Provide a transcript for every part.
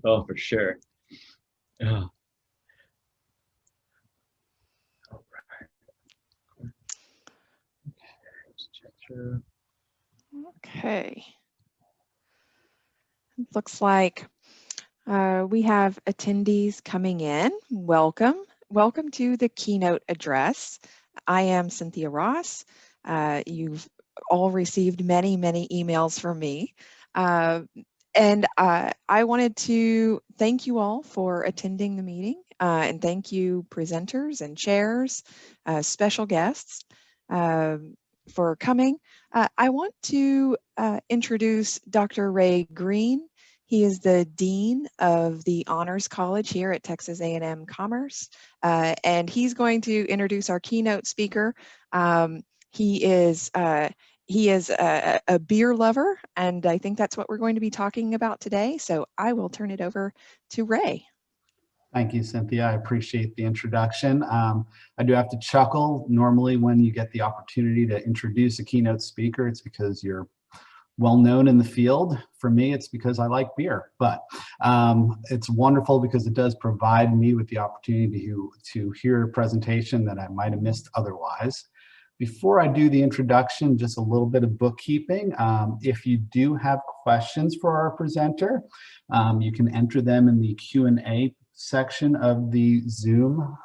Oh, for sure. Oh, all right. Just check through. Okay. It looks like we have attendees coming in. Welcome. Welcome to the keynote address. I am Cynthia Ross. You've all received many, many emails from me. And I wanted to thank you all for attending the meeting and thank you presenters and chairs, special guests for coming. I want to introduce Dr. Ray Green. He is the Dean of the Honors College here at Texas A&M Commerce, and he's going to introduce our keynote speaker. He is a beer lover, and I think that's what we're going to be talking about today. So I will turn it over to Ray. Thank you, Cynthia. I appreciate the introduction. I do have to chuckle. Normally when you get the opportunity to introduce a keynote speaker, it's because you're well known in the field. For me, it's because I like beer, but it's wonderful because it does provide me with the opportunity to hear a presentation that I might have missed otherwise. Before I do the introduction, just a little bit of bookkeeping. If you do have questions for our presenter, you can enter them in the Q&A section of the Zoom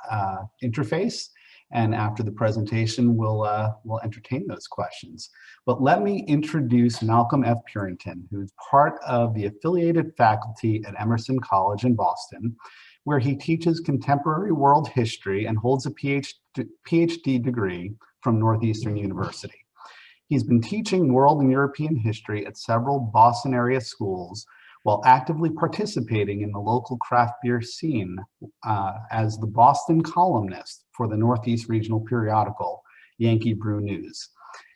interface. And after the presentation, we'll entertain those questions. But let me introduce Malcolm F. Purinton, who's part of the affiliated faculty at Emerson College in Boston, where he teaches contemporary world history and holds a PhD degree from Northeastern University. He's been teaching world and European history at several Boston area schools while actively participating in the local craft beer scene as the Boston columnist for the Northeast regional periodical, Yankee Brew News.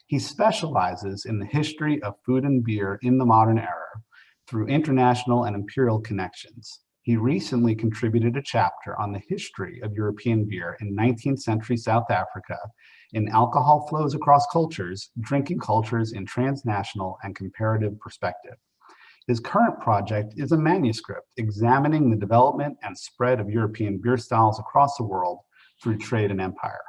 He specializes in the history of food and beer in the modern era through international and imperial connections. He recently contributed a chapter on the history of European beer in 19th century South Africa in Alcohol Flows Across Cultures, Drinking Cultures in Transnational and Comparative Perspective. His current project is a manuscript examining the development and spread of European beer styles across the world through trade and empire.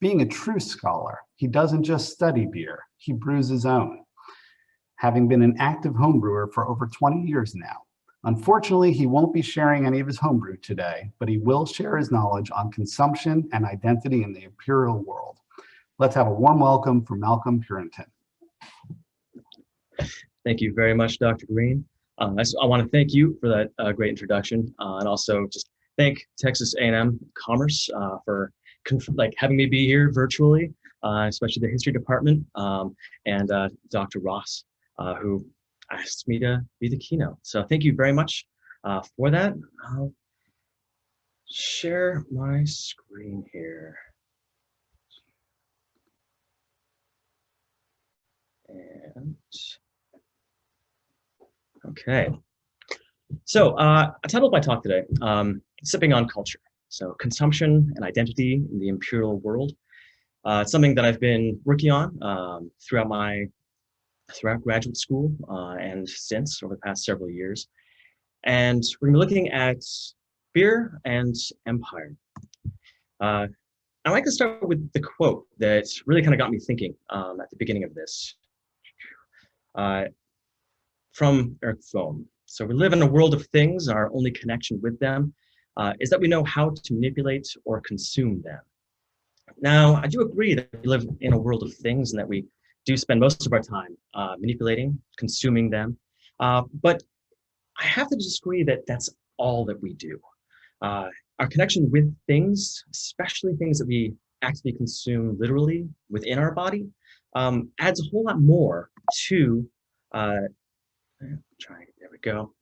Being a true scholar, he doesn't just study beer, he brews his own, having been an active homebrewer for over 20 years now. Unfortunately, he won't be sharing any of his homebrew today, but he will share his knowledge on consumption and identity in the imperial world. Let's have a warm welcome for Malcolm Purinton. Thank you very much, Dr. Green. I want to thank you for that great introduction, and also just thank Texas A&M Commerce for having me be here virtually, especially the history department, and Dr. Ross, who asked me to be the keynote. So thank you very much for that. I'll share my screen here. And okay. So I titled my talk today, Sipping on Culture. So consumption and identity in the imperial world. It's something that I've been working on throughout graduate school and since over the past several years. And we're gonna be looking at beer and empire. I'd like to start with the quote that really kind of got me thinking at the beginning of this. From Eric Foam. So we live in a world of things, and our only connection with them is that we know how to manipulate or consume them. Now, I do agree that we live in a world of things and that we do spend most of our time manipulating, consuming them. But I have to disagree that that's all that we do. Our connection with things, especially things that we actively consume literally within our body, adds a whole lot more to there we go.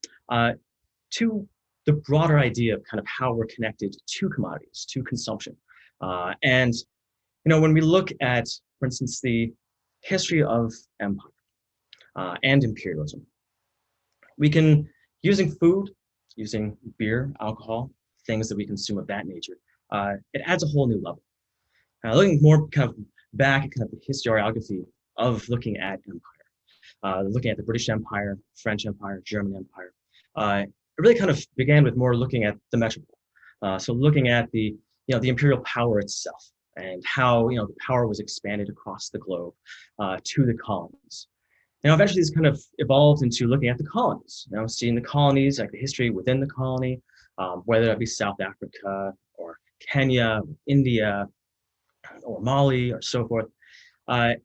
To the broader idea of kind of how we're connected to commodities, to consumption. And, when we look at, for instance, the history of empire and imperialism, we can, using food, using beer, alcohol, things that we consume of that nature, it adds a whole new level. Looking more kind of back at kind of the historiography of looking at empire. Looking at the British Empire, French Empire, German Empire, it really kind of began with more looking at the metropole. So looking at the imperial power itself and how the power was expanded across the globe to the colonies. Now, eventually, this kind of evolved into looking at the colonies. Seeing the colonies, like the history within the colony, whether that be South Africa or Kenya, India, or Mali, or so forth. And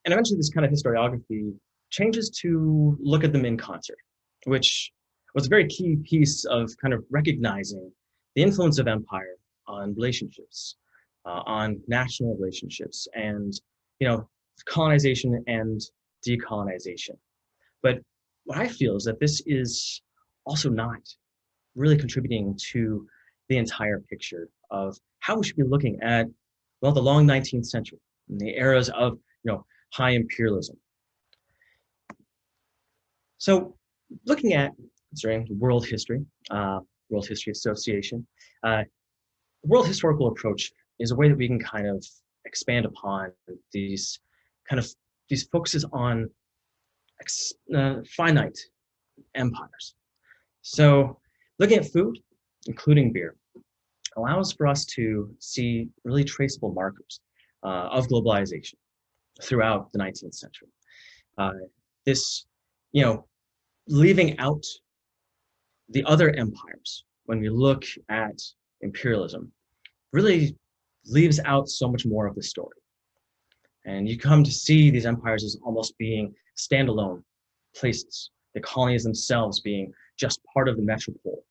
eventually, this kind of historiography changes to look at them in concert, which was a very key piece of kind of recognizing the influence of empire on relationships, on national relationships, and colonization and decolonization. But what I feel is that this is also not really contributing to the entire picture of how we should be looking at, well, the long 19th century and the eras of high imperialism. So looking at during World History Association, world historical approach is a way that we can kind of expand upon these focuses on finite empires. So looking at food, including beer, allows for us to see really traceable markers of globalization throughout the 19th century. This, leaving out the other empires when we look at imperialism really leaves out so much more of the story. And you come to see these empires as almost being standalone places, the colonies themselves being just part of the metropole.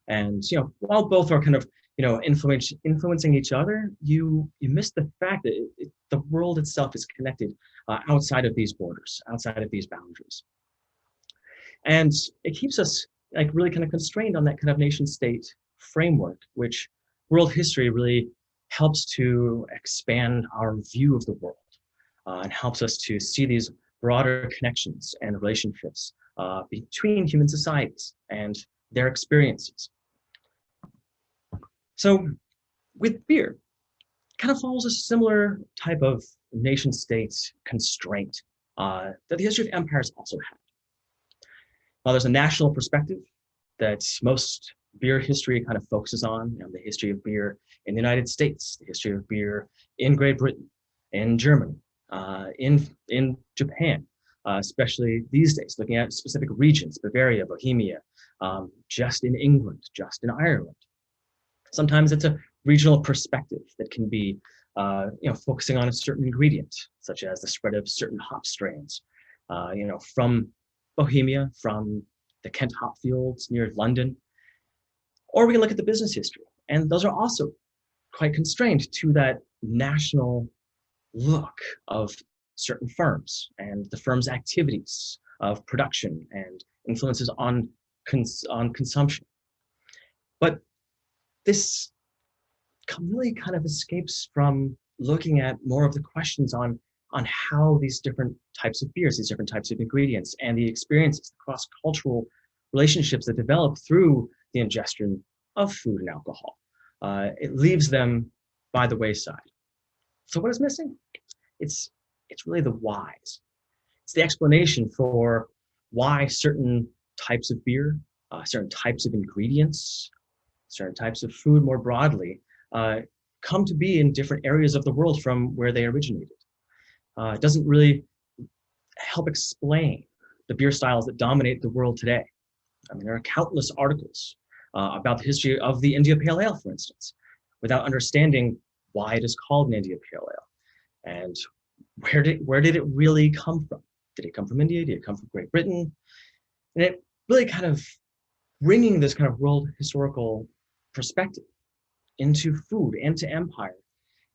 And while both are kind of influencing each other, you miss the fact that the world itself is connected outside of these borders, outside of these boundaries. And it keeps us really kind of constrained on that kind of nation state framework, which world history really helps to expand our view of the world and helps us to see these broader connections and relationships between human societies and their experiences. So with beer, it kind of follows a similar type of nation state constraint that the history of empires also had. While there's a national perspective that most beer history kind of focuses on, the history of beer in the United States, the history of beer in Great Britain, in Germany, in Japan, especially these days, looking at specific regions, Bavaria, Bohemia, just in England, just in Ireland. Sometimes it's a regional perspective that can be, focusing on a certain ingredient, such as the spread of certain hop strains, from Bohemia, from the Kent hop fields near London. Or we can look at the business history, and those are also quite constrained to that national look of certain firms and the firm's activities of production and influences on consumption. But this really kind of escapes from looking at more of the questions on how these different types of beers, these different types of ingredients, and the experiences, the cross-cultural relationships that develop through the ingestion of food and alcohol. It leaves them by the wayside. So what is missing? It's really the whys. It's the explanation for why certain types of beer, certain types of ingredients, certain types of food more broadly come to be in different areas of the world from where they originated. It doesn't really help explain the beer styles that dominate the world today. I mean, there are countless articles about the history of the India Pale Ale, for instance, without understanding why it is called an India Pale Ale. And where did it really come from? Did it come from India? Did it come from Great Britain? And it really kind of bringing this kind of world historical perspective into food and to empire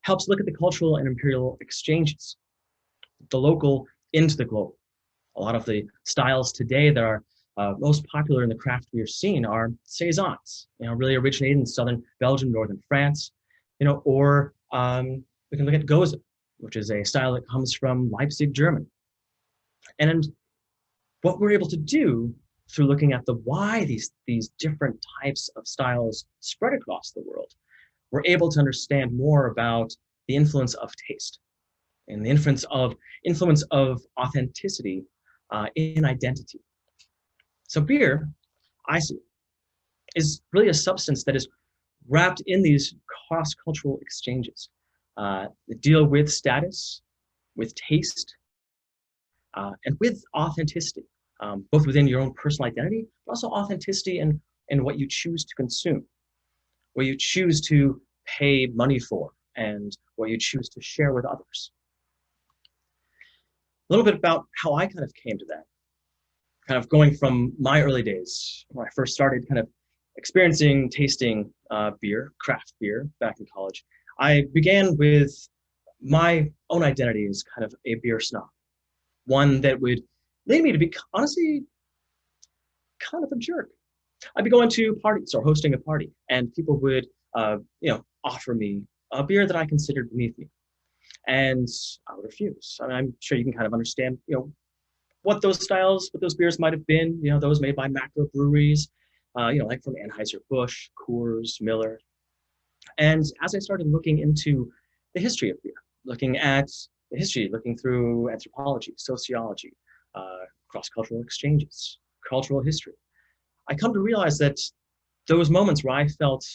helps look at the cultural and imperial exchanges, the local into the global. A lot of the styles today that are most popular in the craft beer scene are saisons, really originated in southern Belgium, northern France, or we can look at Gose, which is a style that comes from Leipzig, Germany. And what we're able to do through looking at the why these different types of styles spread across the world, we're able to understand more about the influence of taste and the influence of authenticity in identity. So beer, I see, is really a substance that is wrapped in these cross-cultural exchanges that deal with status, with taste, and with authenticity, both within your own personal identity, but also authenticity in what you choose to consume, what you choose to pay money for, and what you choose to share with others. A little bit about how I kind of came to that, kind of going from my early days when I first started kind of experiencing tasting beer, craft beer back in college. I began with my own identity as kind of a beer snob, one that would lead me to be honestly kind of a jerk. I'd be going to parties or hosting a party, and people would offer me a beer that I considered beneath me, and I would refuse. I mean, I'm sure you can kind of understand, what those styles, what those beers might have been, those made by macro breweries, like from Anheuser-Busch, Coors, Miller. And as I started looking into the history of beer, looking at the history, looking through anthropology, sociology, cross-cultural exchanges, cultural history, I come to realize that those moments where I felt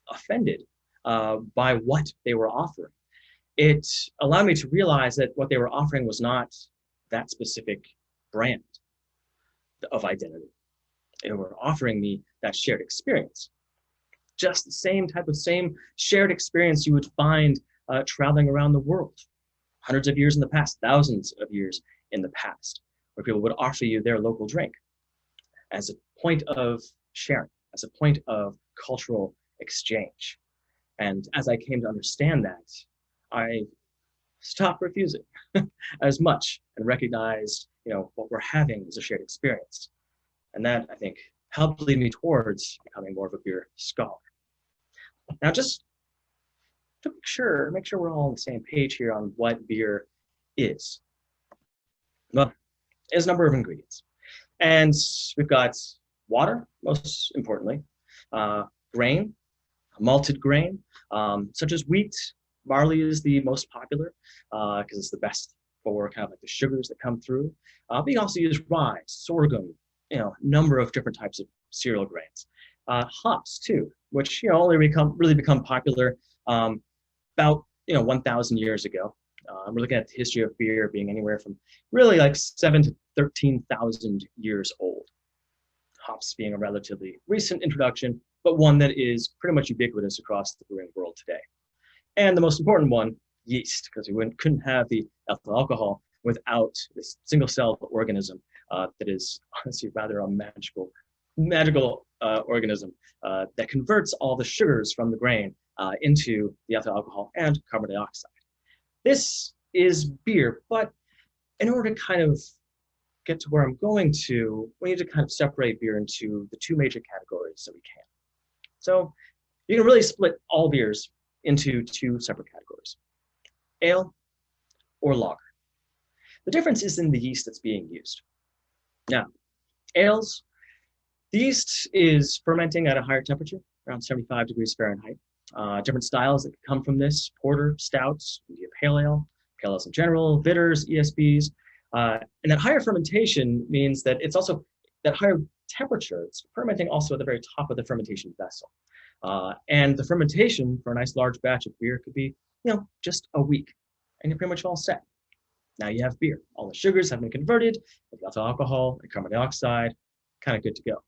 offended by what they were offering, it allowed me to realize that what they were offering was not that specific brand of identity. They were offering me that shared experience. Just the same shared experience you would find traveling around the world, hundreds of years in the past, thousands of years in the past, where people would offer you their local drink as a point of sharing, as a point of cultural exchange. And as I came to understand that, I stopped refusing as much and recognized, what we're having is a shared experience. And that, I think, helped lead me towards becoming more of a beer scholar. Now, just to make sure we're all on the same page here on what beer is. Well, there's a number of ingredients. And we've got water, most importantly, grain, malted grain, such as wheat. Barley is the most popular because it's the best for kind of like the sugars that come through. But you can also use rye, sorghum, a number of different types of cereal grains. Hops too, which only really become popular about 1,000 years ago. We're looking at the history of beer being anywhere from really like 7,000 to 13,000 years old. Hops being a relatively recent introduction, but one that is pretty much ubiquitous across the brewing world today. And the most important one, yeast, because we couldn't have the ethyl alcohol without this single-celled organism that is honestly rather a magical organism that converts all the sugars from the grain into the ethyl alcohol and carbon dioxide. This is beer, but in order to kind of get to where I'm going to, we need to kind of separate beer into the two major categories that we can. So you can really split all beers into two separate categories, ale or lager. The difference is in the yeast that's being used. Now, ales, the yeast is fermenting at a higher temperature, around 75 degrees Fahrenheit. Different styles that come from this: porter, stouts, pale ales in general, bitters, ESBs. And that higher fermentation means that it's also that higher temperature. It's fermenting also at the very top of the fermentation vessel. And the fermentation for a nice large batch of beer could be, just a week, and you're pretty much all set. Now you have beer. All the sugars have been converted, with ethyl alcohol and carbon dioxide, kind of good to go.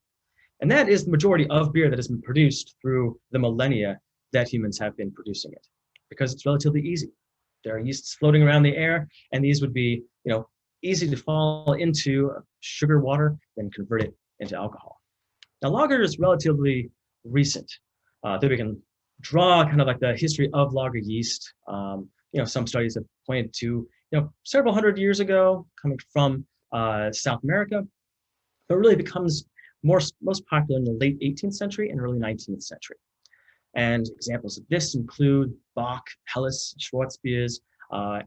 And that is the majority of beer that has been produced through the millennia that humans have been producing it, because it's relatively easy. There are yeasts floating around the air, and these would be, easy to fall into sugar water, then convert it into alcohol. Now, lager is relatively recent. That we can draw kind of like the history of lager yeast. Some studies have pointed to, several hundred years ago, coming from South America, but really becomes most popular in the late 18th century and early 19th century. And examples of this include Bock, Helles, Schwarzbiers,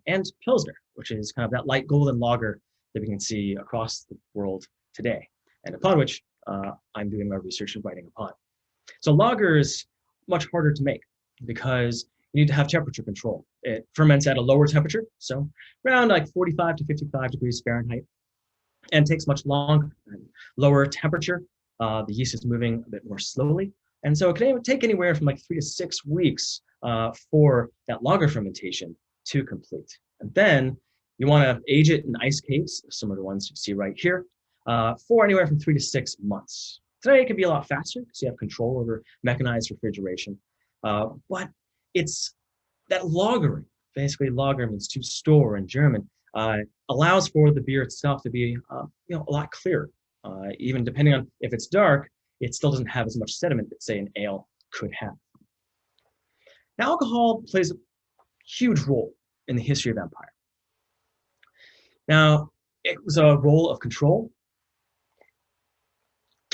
and Pilsner, which is kind of that light golden lager that we can see across the world today, and upon which I'm doing my research and writing upon. So lager is much harder to make because you need to have temperature control. It ferments at a lower temperature, so around like 45 to 55 degrees Fahrenheit, and takes much longer. Lower temperature The yeast is moving a bit more slowly. And so it can take anywhere from like 3 to 6 weeks for that lager fermentation to complete. And then you want to age it in ice caves, similar to ones you see right here, for anywhere from 3 to 6 months. Today it can be a lot faster because you have control over mechanized refrigeration. But it's that lagering, basically lager means to store in German, allows for the beer itself to be a lot clearer. Even depending on if it's dark, it still doesn't have as much sediment that, say, an ale could have. Now, alcohol plays a huge role in the history of empire. Now, it was a role of control,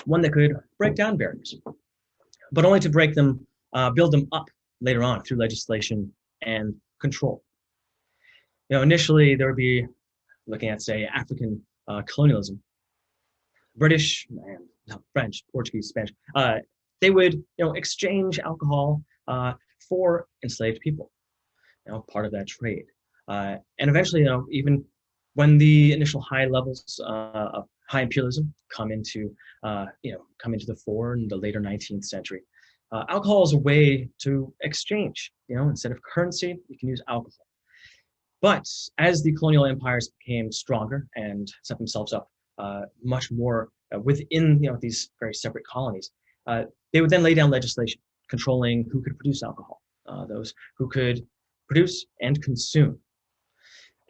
one that could break down barriers, but only to break them, build them up later on through legislation and control. Initially there would be, looking at, say, African colonialism, British and French, Portuguese, Spanish, they would exchange alcohol for enslaved people, part of that trade. And eventually, even when the initial high levels of high imperialism come into the fore in the later 19th century, alcohol is a way to exchange. Instead of currency, you can use alcohol. But as the colonial empires became stronger and set themselves up much more within these very separate colonies, they would then lay down legislation controlling who could produce alcohol, those who could produce and consume.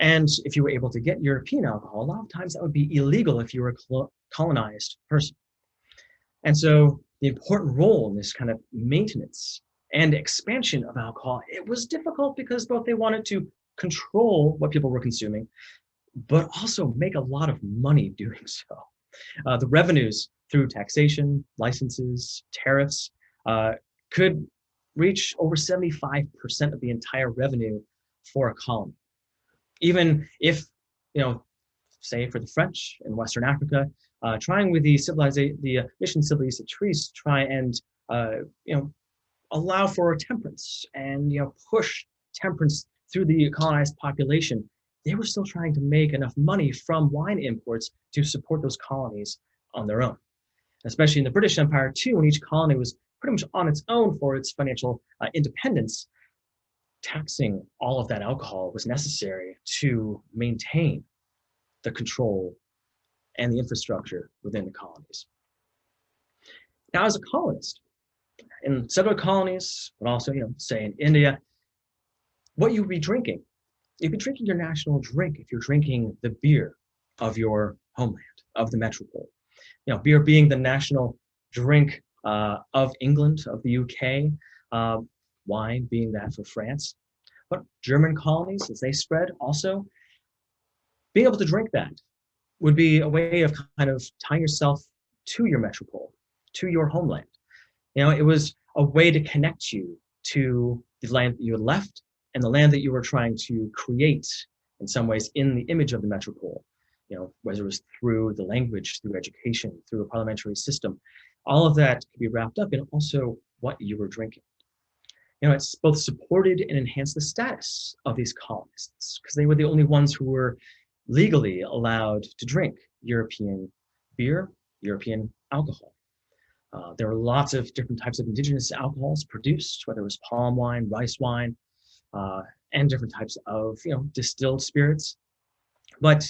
And if you were able to get European alcohol, a lot of times that would be illegal if you were a colonized person. And so the important role in this kind of maintenance and expansion of alcohol, it was difficult because both they wanted to control what people were consuming, but also make a lot of money doing so. The revenues through taxation, licenses, tariffs could reach over 75% of the entire revenue for a colony. Even if, say for the French in Western Africa, trying with the mission civilisatrice, try and allow for temperance and push temperance through the colonized population, they were still trying to make enough money from wine imports to support those colonies on their own. Especially in the British Empire too, when each colony was pretty much on its own for its financial independence, taxing all of that alcohol was necessary to maintain the control and the infrastructure within the colonies. Now, as a colonist, in several colonies, but also, say in India, what you'd be drinking, you'd be drinking your national drink if you're drinking the beer of your homeland, of the metropole. Beer being the national drink of England, of the UK, wine being that for France. But German colonies, as they spread also, being able to drink that would be a way of kind of tying yourself to your metropole, to your homeland. It was a way to connect you to the land that you had left and the land that you were trying to create in some ways in the image of the metropole. Whether it was through the language, through education, through a parliamentary system, all of that could be wrapped up in also what you were drinking. It's both supported and enhanced the status of these colonists because they were the only ones who were legally allowed to drink European beer, European alcohol. There were lots of different types of indigenous alcohols produced, whether it was palm wine, rice wine, and different types of distilled spirits. But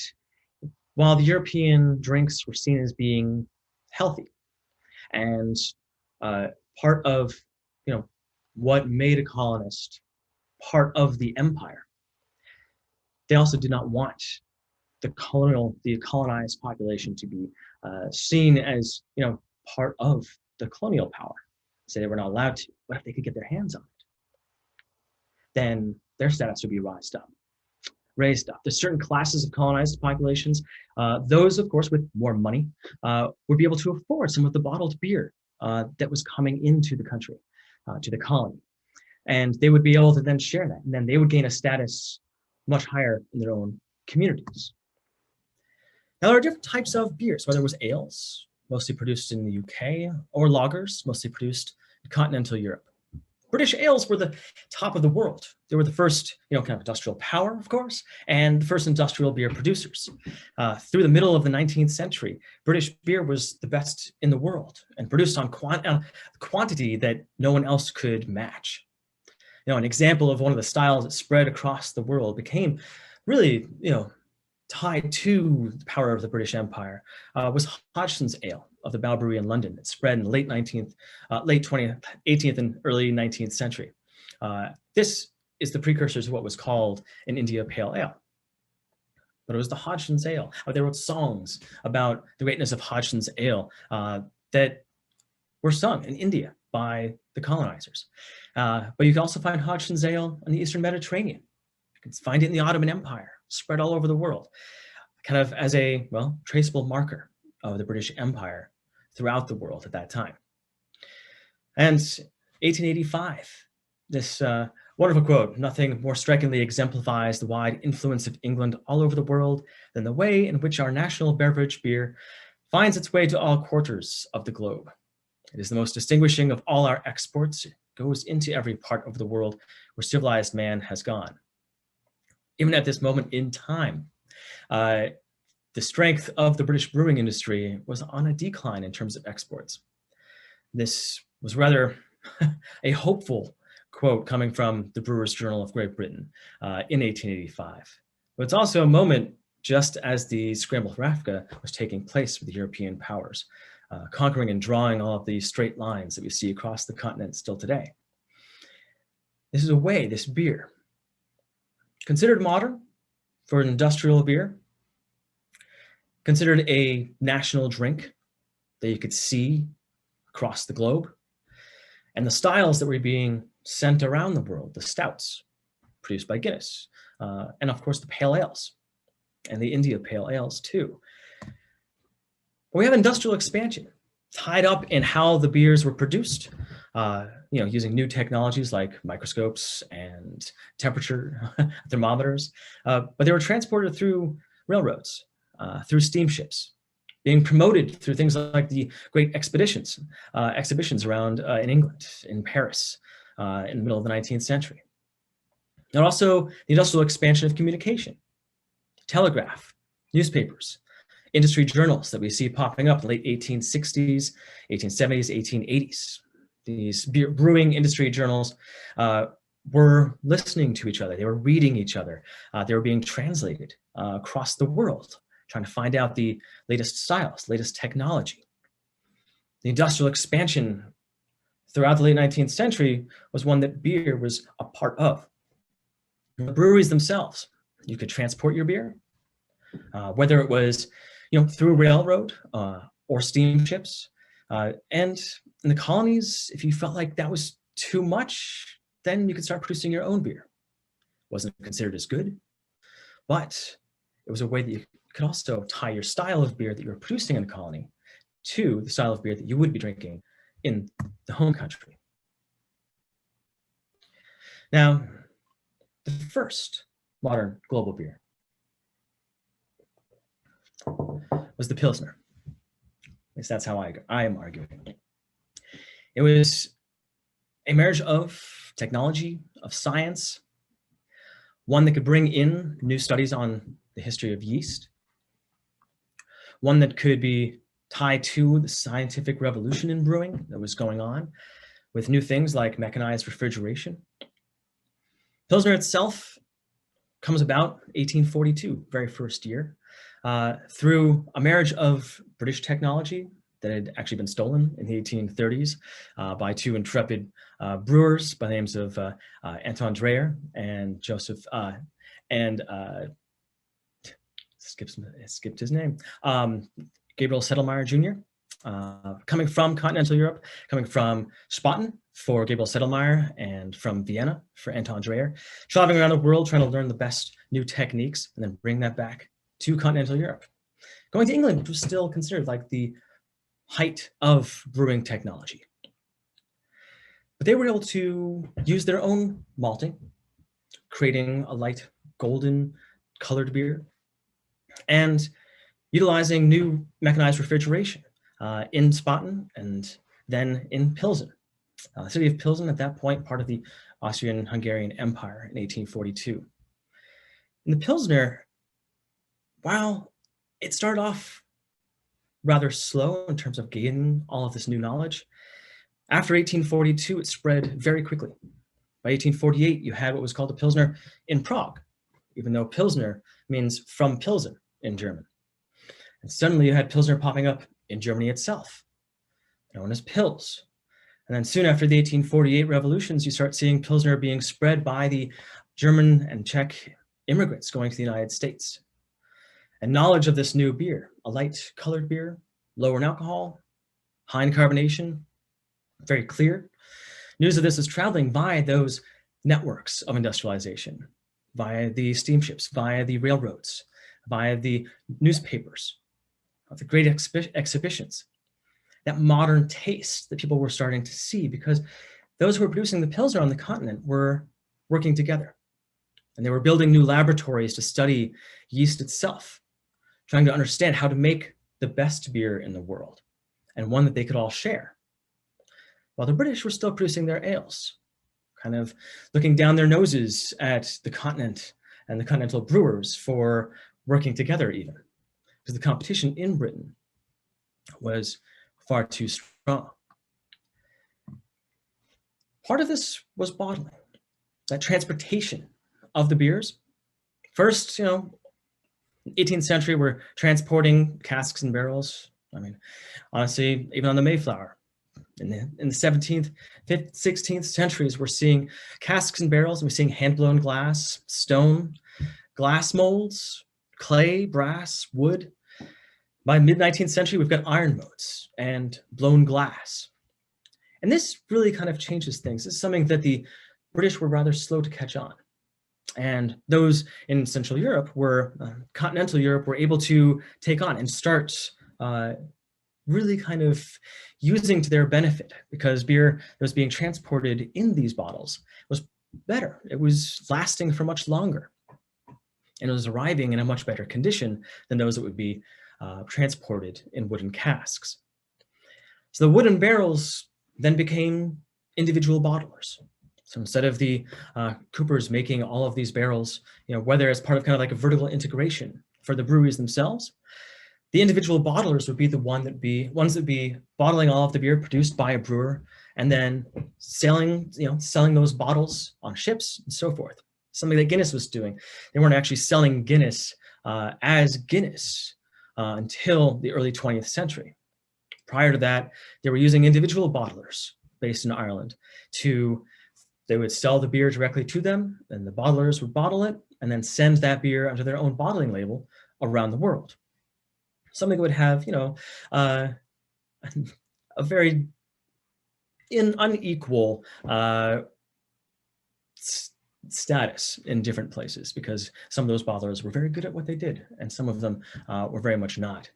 while the European drinks were seen as being healthy and part of what made a colonist part of the empire, they also did not want the colonized population to be seen as part of the colonial power. So they were not allowed to. What if they could get their hands on it? Then their status would be raised up. There's certain classes of colonized populations. Those, of course, with more money would be able to afford some of the bottled beer that was coming into the country, to the colony. And they would be able to then share that. And then they would gain a status much higher in their own communities. Now, there are different types of beers, whether it was ales, mostly produced in the UK, or lagers, mostly produced in continental Europe. British ales were the top of the world. They were the first, kind of industrial power, of course, and the first industrial beer producers. Through the middle of the 19th century, British beer was the best in the world and produced on quantity that no one else could match. An example of one of the styles that spread across the world became really, tied to the power of the British Empire was Hodgson's Ale of the Bow Brewery in London. It spread in the late 20th, 18th and early 19th century. This is the precursor to what was called an India Pale Ale. But it was the Hodgson's Ale. They wrote songs about the greatness of Hodgson's Ale that were sung in India by the colonizers. But you can also find Hodgson's Ale in the Eastern Mediterranean. You can find it in the Ottoman Empire, spread all over the world, kind of as a, traceable marker of the British Empire throughout the world at that time. And 1885, this wonderful quote: "Nothing more strikingly exemplifies the wide influence of England all over the world than the way in which our national beverage, beer, finds its way to all quarters of the globe. It is the most distinguishing of all our exports. It goes into every part of the world where civilized man has gone." Even at this moment in time, the strength of the British brewing industry was on a decline in terms of exports. This was rather a hopeful quote coming from the Brewers' Journal of Great Britain in 1885. But it's also a moment just as the scramble for Africa was taking place for the European powers, conquering and drawing all of these straight lines that we see across the continent still today. This is a way, this beer, considered modern for an industrial beer, considered a national drink that you could see across the globe, and the styles that were being sent around the world, the stouts produced by Guinness, and of course the pale ales, and the India Pale Ales too. But we have industrial expansion tied up in how the beers were produced, using new technologies like microscopes and temperature thermometers, but they were transported through railroads, through steamships, being promoted through things like the great exhibitions around in England, in Paris, in the middle of the 19th century. And also the industrial expansion of communication, telegraph, newspapers, industry journals that we see popping up in the late 1860s, 1870s, 1880s. These brewing industry journals were listening to each other. They were reading each other. They were being translated across the world, trying to find out the latest styles, latest technology. The industrial expansion throughout the late 19th century was one that beer was a part of. The breweries themselves, you could transport your beer, whether it was through railroad or steamships. And in the colonies, if you felt like that was too much, then you could start producing your own beer. It wasn't considered as good, but it was a way that you could also tie your style of beer that you were producing in the colony to the style of beer that you would be drinking in the home country. Now, the first modern global beer was the Pilsner. At least that's how I am arguing. It was a marriage of technology, of science, one that could bring in new studies on the history of yeast, one that could be tied to the scientific revolution in brewing that was going on with new things like mechanized refrigeration. Pilsner itself comes about 1842, very first year, through a marriage of British technology that had actually been stolen in the 1830s by two intrepid brewers by the names of Anton Dreyer and Joseph, skipped his name, Gabriel Sedlmayr Jr., coming from continental Europe, coming from Spaten for Gabriel Sedlmayr and from Vienna for Anton Dreyer, traveling around the world trying to learn the best new techniques and then bring that back to continental Europe. Going to England, which was still considered like the height of brewing technology. But they were able to use their own malting, creating a light golden colored beer, and utilizing new mechanized refrigeration in Spaten and then in Pilsen, The city of Pilsen at that point, part of the Austrian-Hungarian Empire in 1842. And the Pilsner, while it started off rather slow in terms of gaining all of this new knowledge, after 1842, it spread very quickly. By 1848, you had what was called a Pilsner in Prague, even though Pilsner means from Pilsen in German. And suddenly you had Pilsner popping up in Germany itself, known as Pils. And then soon after the 1848 revolutions, you start seeing Pilsner being spread by the German and Czech immigrants going to the United States. And knowledge of this new beer, a light colored beer, lower in alcohol, high in carbonation, very clear. News of this is traveling via those networks of industrialization, via the steamships, via the railroads, via the newspapers, the great exhibitions. That modern taste that people were starting to see, because those who were producing the Pilsner on the continent were working together. And they were building new laboratories to study yeast itself, trying to understand how to make the best beer in the world, and one that they could all share. While the British were still producing their ales, kind of looking down their noses at the continent and the continental brewers for working together even, because the competition in Britain was far too strong. Part of this was bottling, that transportation of the beers. First, 18th century, we're transporting casks and barrels. I mean, honestly, even on the Mayflower. In the 17th, 15th, 16th centuries, we're seeing casks and barrels, and we're seeing hand-blown glass, stone, glass molds, clay, brass, wood. By mid-19th century, we've got iron modes and blown glass. And this really kind of changes things. This is something that the British were rather slow to catch on. And those in Central Europe continental Europe, were able to take on and start really kind of using to their benefit, because beer that was being transported in these bottles was better. It was lasting for much longer. And it was arriving in a much better condition than those that would be transported in wooden casks. So the wooden barrels then became individual bottlers. So instead of the coopers making all of these barrels, whether as part of kind of like a vertical integration for the breweries themselves, the individual bottlers would be the ones that would be bottling all of the beer produced by a brewer, and then selling those bottles on ships and so forth. Something that Guinness was doing. They weren't actually selling Guinness as Guinness until the early 20th century. Prior to that, they were using individual bottlers based in Ireland they would sell the beer directly to them, and the bottlers would bottle it and then send that beer under their own bottling label around the world. Something that would have, a very unequal status in different places, because some of those bottlers were very good at what they did, and some of them were very much not.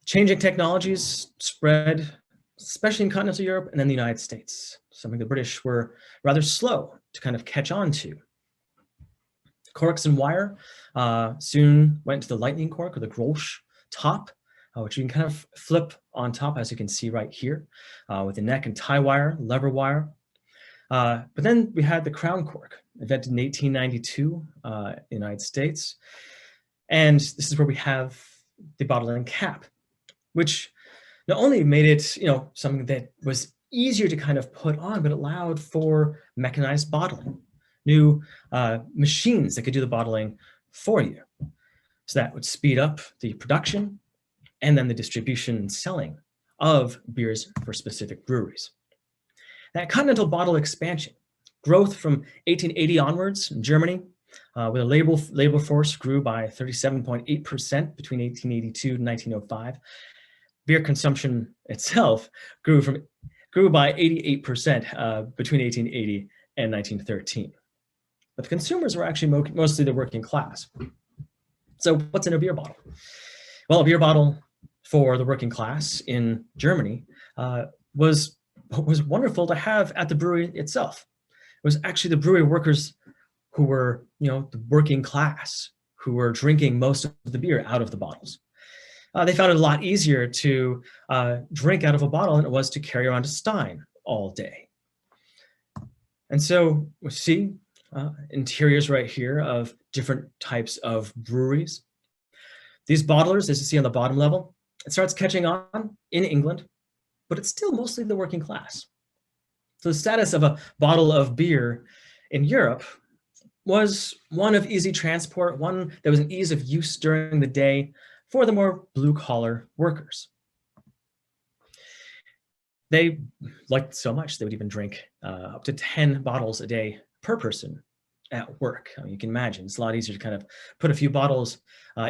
Changing technologies spread, especially in continental Europe and then the United States, something the British were rather slow to kind of catch on to. Corks and wire soon went to the lightning cork, or the Grolsch top, which you can kind of flip on top, as you can see right here, with the neck and tie wire, lever wire. But then we had the crown cork, invented in 1892 in the United States. And this is where we have the bottling cap, which not only made it, something that was easier to kind of put on, but allowed for mechanized bottling, new machines that could do the bottling for you. So that would speed up the production and then the distribution and selling of beers for specific breweries. That continental bottle expansion, growth from 1880 onwards in Germany, with a labor force grew by 37.8% between 1882 and 1905. Beer consumption itself grew by 88% between 1880 and 1913. But the consumers were actually mostly the working class. So what's in a beer bottle? Well, a beer bottle for the working class in Germany was wonderful to have at the brewery itself. It was actually the brewery workers who were, the working class, who were drinking most of the beer out of the bottles. they found it a lot easier to drink out of a bottle than it was to carry around a stein all day. And so we see interiors right here of different types of breweries. These bottlers, as you see on the bottom level, it starts catching on in England, but it's still mostly the working class. So the status of a bottle of beer in Europe was one of easy transport, one that was an ease of use during the day for the more blue-collar workers. They liked so much they would even drink up to 10 bottles a day per person at work. I mean, you can imagine it's a lot easier to kind of put a few bottles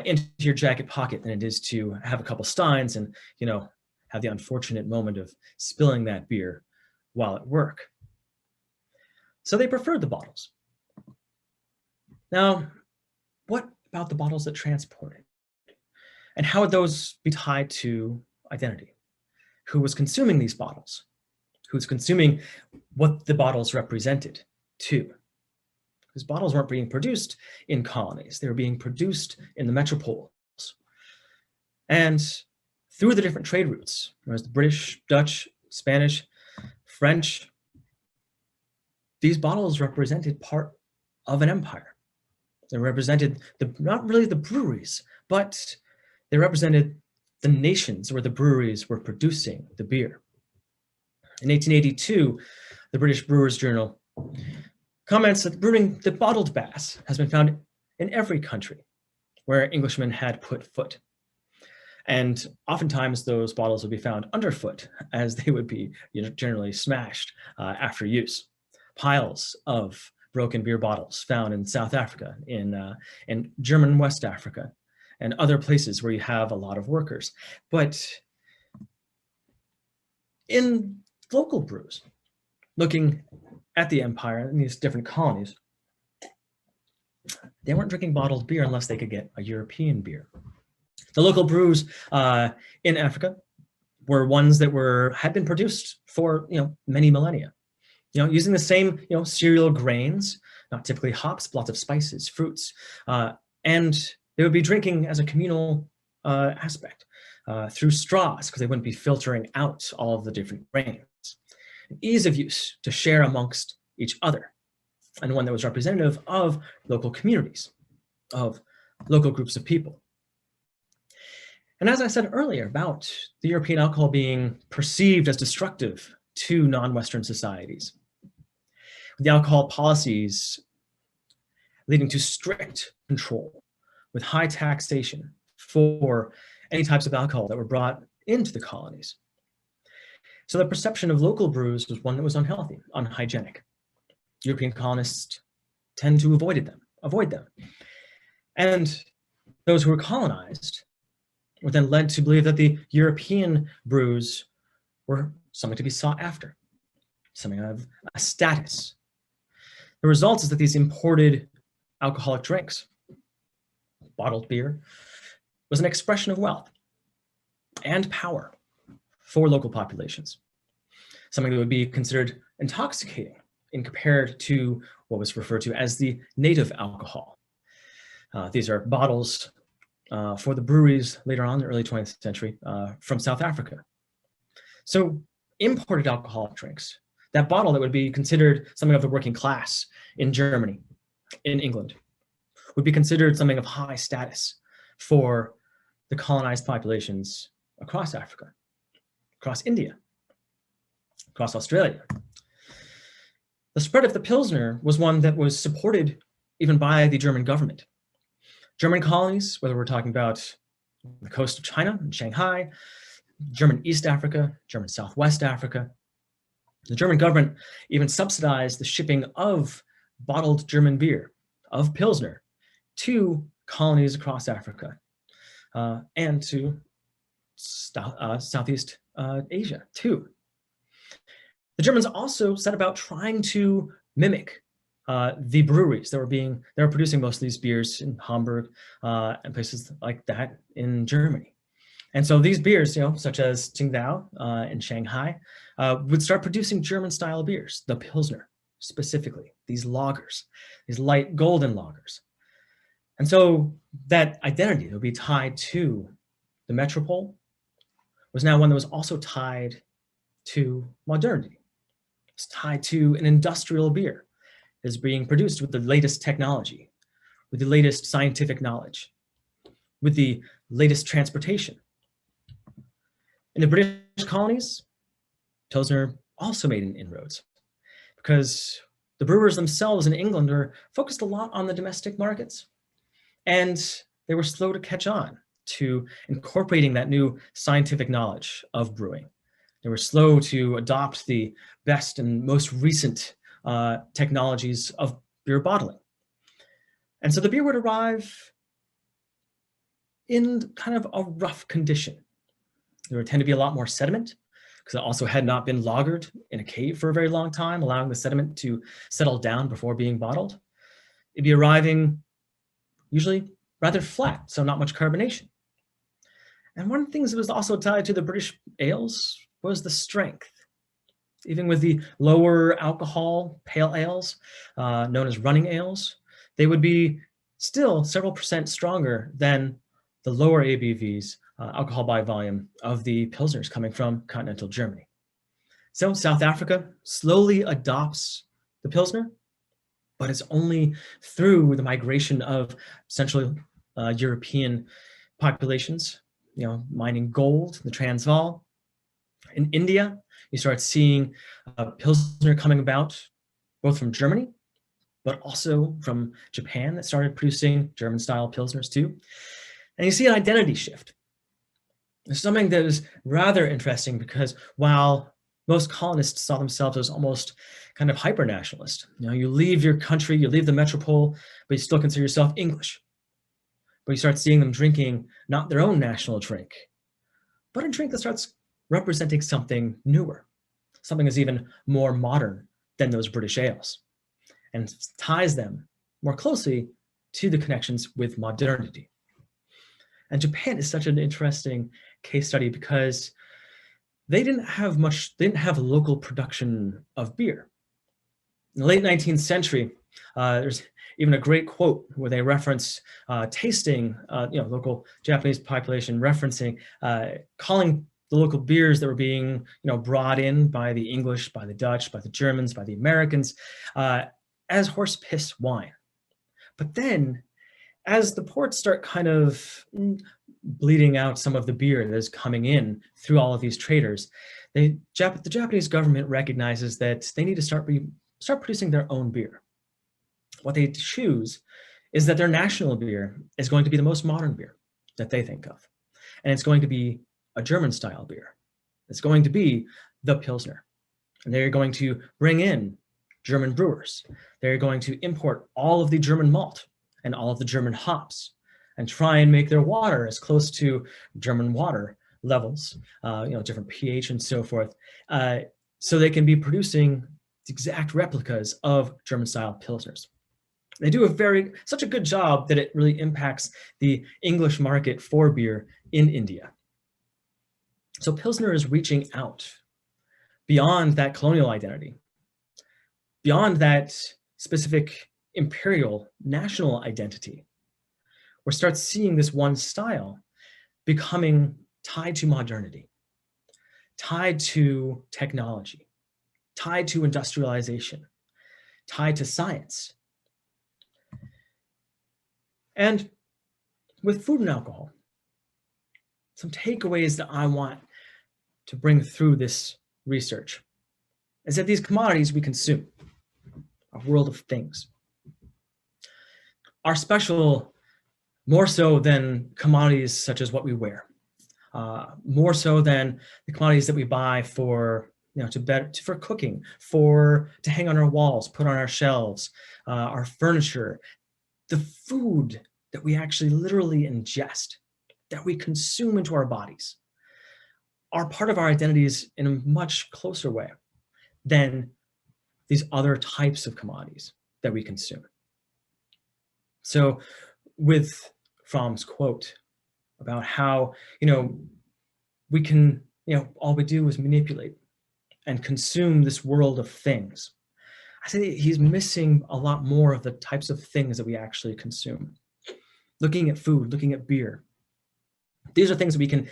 into your jacket pocket than it is to have a couple steins and, you know, have the unfortunate moment of spilling that beer while at work. So they preferred the bottles. Now, what about the bottles that transported? And how would those be tied to identity? Who was consuming these bottles? Who's consuming what the bottles represented too? Because bottles weren't being produced in colonies. They were being produced in the metropoles. And through the different trade routes, whereas the British, Dutch, Spanish, French, these bottles represented part of an empire. They represented not really the breweries, but they represented the nations where the breweries were producing the beer. In 1882, the British Brewers' Journal comments that the bottled Bass has been found in every country where Englishmen had put foot. And oftentimes those bottles would be found underfoot as they would be, you know, generally smashed after use. Piles of broken beer bottles found in South Africa, in German West Africa, and other places where you have a lot of workers. But in local brews, looking at the empire in these different colonies, they weren't drinking bottled beer unless they could get a European beer. The local brews in Africa were ones that had been produced for, you know, many millennia. You know, using the same, you know, cereal grains, not typically hops, but lots of spices, fruits, and they would be drinking as a communal aspect through straws because they wouldn't be filtering out all of the different grains. Ease of use to share amongst each other, and one that was representative of local communities, of local groups of people. And as I said earlier about the European alcohol being perceived as destructive to non-Western societies, the alcohol policies leading to strict control with high taxation for any types of alcohol that were brought into the colonies. So the perception of local brews was one that was unhealthy, unhygienic. European colonists tend to avoid them. And those who were colonized were then led to believe that the European brews were something to be sought after, something of a status. The result is that these imported alcoholic drinks, bottled beer, was an expression of wealth and power for local populations, something that would be considered intoxicating in compared to what was referred to as the native alcohol. These are bottles for the breweries later on in the early 20th century from South Africa. So imported alcoholic drinks, that bottle that would be considered something of the working class in Germany, in England, would be considered something of high status for the colonized populations across Africa, across India, across Australia. The spread of the Pilsner was one that was supported even by the German government. German colonies, whether we're talking about the coast of China and Shanghai, German East Africa, German Southwest Africa, the German government even subsidized the shipping of bottled German beer, of Pilsner, to colonies across Africa and to Southeast Asia too. The Germans also set about trying to mimic the breweries that were producing most of these beers in Hamburg and places like that in Germany. And so these beers, you know, such as Tsingtao in Shanghai, would start producing German-style beers, the Pilsner specifically, these lagers, these light golden lagers. And so that identity would be tied to the metropole, was now one that was also tied to modernity. It's tied to an industrial beer that is being produced with the latest technology, with the latest scientific knowledge, with the latest transportation. In the British colonies, Pilsner also made an inroads because the brewers themselves in England were focused a lot on the domestic markets, and they were slow to catch on to incorporating that new scientific knowledge of brewing. They were slow to adopt the best and most recent technologies of beer bottling. And so the beer would arrive in kind of a rough condition. There would tend to be a lot more sediment because it also had not been lagered in a cave for a very long time, allowing the sediment to settle down before being bottled. It'd be arriving usually rather flat, so not much carbonation. And one of the things that was also tied to the British ales was the strength. Even with the lower alcohol pale ales, known as running ales, they would be still several percent stronger than the lower ABVs, alcohol by volume, of the Pilsners coming from continental Germany. So South Africa slowly adopts the Pilsner, but it's only through the migration of Central European populations, mining gold, the Transvaal. In India, you start seeing Pilsner coming about both from Germany, but also from Japan that started producing German-style Pilsners too. And you see an identity shift. There's something that is rather interesting because while most colonists saw themselves as almost kind of hyper-nationalist, you leave your country, you leave the metropole, but you still consider yourself English. But you start seeing them drinking not their own national drink, but a drink that starts representing something newer, something that's even more modern than those British ales, and ties them more closely to the connections with modernity. And Japan is such an interesting case study because they didn't have local production of beer. In the late 19th century, there's even a great quote where they reference tasting, local Japanese population referencing, calling the local beers that were being, brought in by the English, by the Dutch, by the Germans, by the Americans, as horse piss wine. But then, as the ports start kind of bleeding out some of the beer that is coming in through all of these traders, the Japanese government recognizes that they need to start producing their own beer. What they choose is that their national beer is going to be the most modern beer that they think of. And it's going to be a German-style beer. It's going to be the Pilsner. And they're going to bring in German brewers. They're going to import all of the German malt and all of the German hops and try and make their water as close to German water levels, different pH and so forth, so they can be producing exact replicas of German-style Pilsners. They do such a good job that it really impacts the English market for beer in India. So Pilsner is reaching out beyond that colonial identity, beyond that specific imperial national identity. We start seeing this one style becoming tied to modernity, tied to technology, tied to industrialization, tied to science. And with food and alcohol, some takeaways that I want to bring through this research is that these commodities we consume, a world of things, are special more so than commodities such as what we wear, more so than the commodities that we buy for for cooking, to hang on our walls, put on our shelves, our furniture. The food that we actually literally ingest, that we consume into our bodies, are part of our identities in a much closer way than these other types of commodities that we consume. So with Fromm's quote about how, we can, all we do is manipulate and consume this world of things, I say he's missing a lot more of the types of things that we actually consume. Looking at food, looking at beer, These are things that we can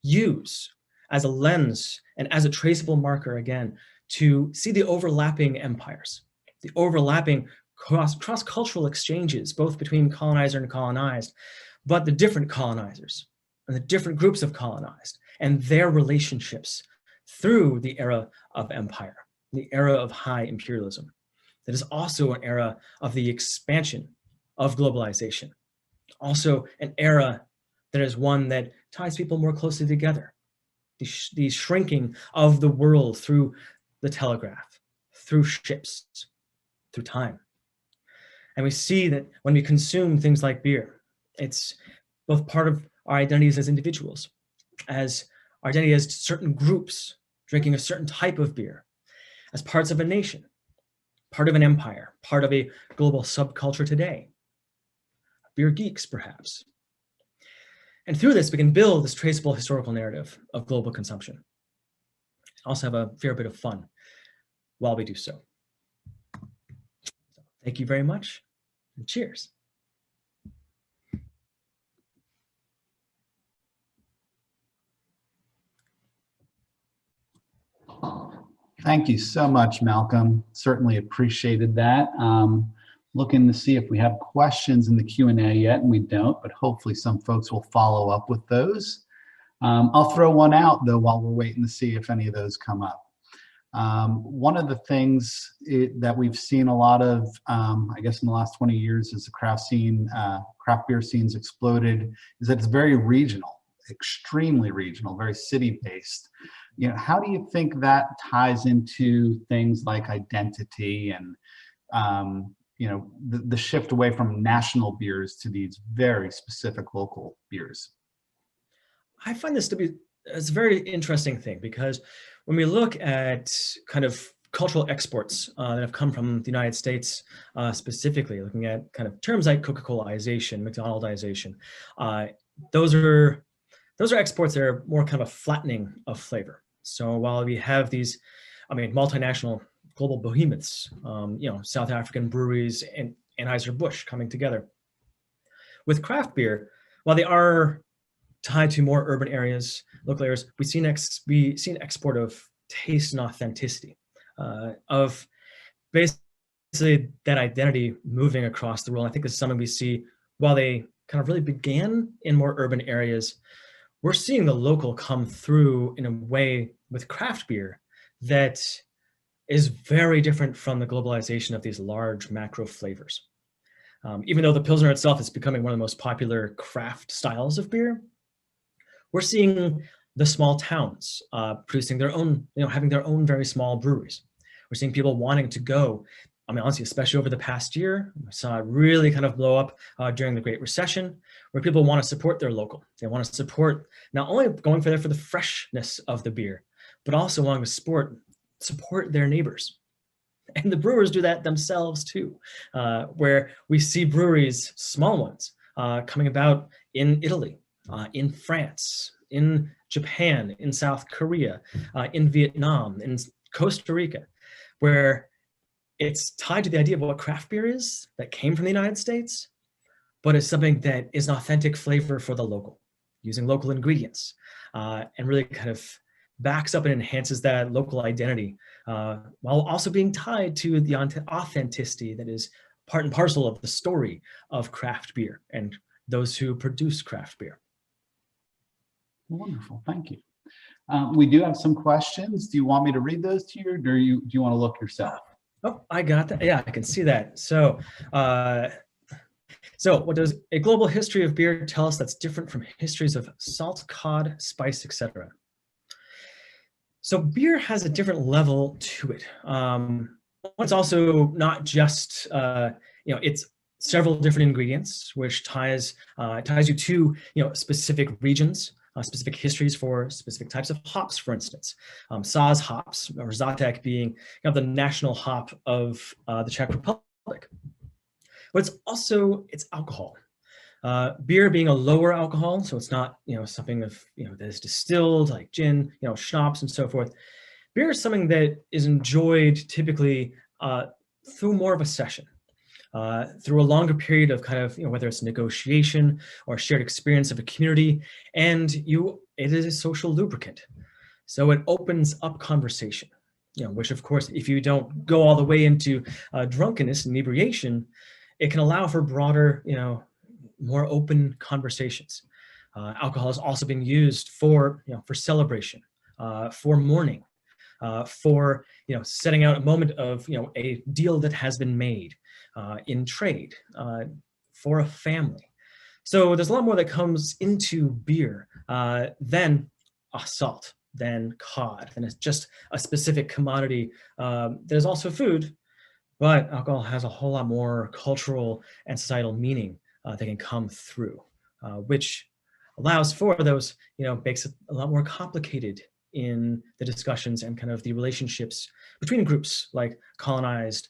use as a lens and as a traceable marker, again, to see the overlapping empires, the overlapping cross-cultural exchanges, both between colonizer and colonized, but the different colonizers and the different groups of colonized and their relationships through the era of empire, the era of high imperialism. That is also an era of the expansion of globalization, also an era that is one that ties people more closely together, the shrinking of the world through the telegraph, through ships, through time. And we see that when we consume things like beer, it's both part of our identities as individuals, as our identity as certain groups drinking a certain type of beer, as parts of a nation, part of an empire, part of a global subculture today. Beer geeks, perhaps. And through this, we can build this traceable historical narrative of global consumption. Also have a fair bit of fun while we do so. Thank you very much, and cheers. Thank you so much, Malcolm. Certainly appreciated that. Looking to see if we have questions in the Q&A yet, and we don't, but hopefully some folks will follow up with those. I'll throw one out, though, while we're waiting to see if any of those come up. One of the things that we've seen a lot of, I guess in the last 20 years as the craft beer scene's exploded, is that it's very regional, extremely regional, very city-based. You know, how do you think that ties into things like identity and, you know, the shift away from national beers to these very specific local beers? I find this to be a very interesting thing, because when we look at kind of cultural exports that have come from the United States, specifically looking at kind of terms like Coca-Colaization, McDonaldization, those are exports that are more kind of a flattening of flavor. So while we have these, I mean, multinational global behemoths, you know, South African breweries and Anheuser-Busch coming together. With craft beer, while they are tied to more urban areas, local areas, we've seen export of taste and authenticity, of basically that identity moving across the world. I think this is something we see while they kind of really began in more urban areas. We're seeing the local come through in a way with craft beer that is very different from the globalization of these large macro flavors. Even though the Pilsner itself is becoming one of the most popular craft styles of beer, we're seeing the small towns producing their own, you know, having their own very small breweries. We're seeing people wanting to go, I mean, honestly, especially over the past year, we saw it really kind of blow up during the Great Recession, where people want to support their local. They want to support not only going for the freshness of the beer, but also wanting to support their neighbors. And the brewers do that themselves too, where we see breweries, small ones, coming about in Italy, in France, in Japan, in South Korea, in Vietnam, in Costa Rica, where it's tied to the idea of what craft beer is that came from the United States, but it's something that is an authentic flavor for the local, using local ingredients, and really kind of backs up and enhances that local identity, while also being tied to the authenticity that is part and parcel of the story of craft beer and those who produce craft beer. Wonderful, thank you. We do have some questions. Do you want me to read those to you, or do you want to look yourself? Oh, I got that. Yeah, I can see that. So, what does a global history of beer tell us that's different from histories of salt, cod, spice, etc.? So beer has a different level to it. It's also not just, you know, it's several different ingredients, which ties you to, you know, specific regions, specific histories for specific types of hops, for instance. Saz hops, or Zatek being, you know, the national hop of the Czech Republic. But it's alcohol. Beer being a lower alcohol, so it's not, you know, something of, you know, that is distilled like gin, you know, schnapps and so forth. Beer is something that is enjoyed typically through more of a session. through a longer period of kind of, whether it's negotiation or shared experience of a community, and it is a social lubricant. So it opens up conversation, which of course, if you don't go all the way into drunkenness, inebriation, it can allow for broader, more open conversations. Alcohol is also being used for celebration, for mourning, for setting out a moment of a deal that has been made in trade, for a family. So there's a lot more that comes into beer than salt, than cod, than it's just a specific commodity. There's also food, but alcohol has a whole lot more cultural and societal meaning that can come through, which allows for those, makes it a lot more complicated in the discussions and kind of the relationships between groups like the colonized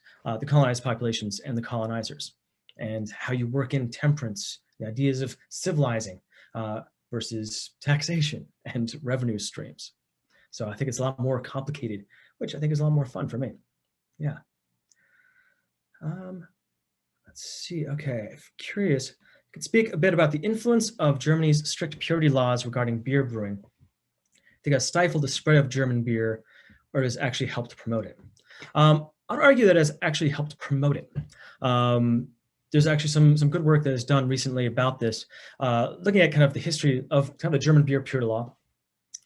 populations and the colonizers, and how you work in temperance, the ideas of civilizing versus taxation and revenue streams. So I think it's a lot more complicated, which I think is a lot more fun for me. Yeah. Let's see. Okay, I'm curious. I could speak a bit about the influence of Germany's strict purity laws regarding beer brewing. They got stifled the spread of German beer, or has actually helped promote it. I'd argue that it has actually helped promote it. There's actually some good work that is done recently about this, looking at kind of the history of kind of the German beer purity law.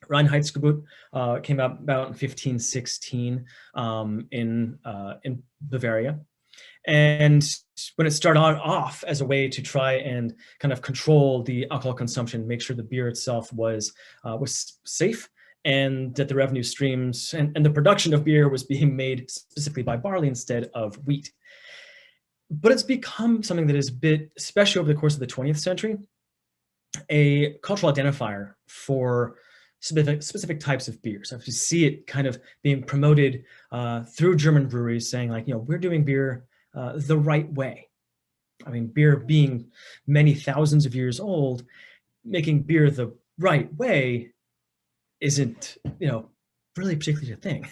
Reinheitsgebot came out about in 1516 in Bavaria. And when it started off as a way to try and kind of control the alcohol consumption, make sure the beer itself was safe, and that the revenue streams and the production of beer was being made specifically by barley instead of wheat. But it's become something that is a bit, especially over the course of the 20th century, a cultural identifier for specific types of beer. So if you see it kind of being promoted through German breweries saying like, we're doing beer the right way. I mean, beer being many thousands of years old, making beer the right way isn't, really particularly a thing.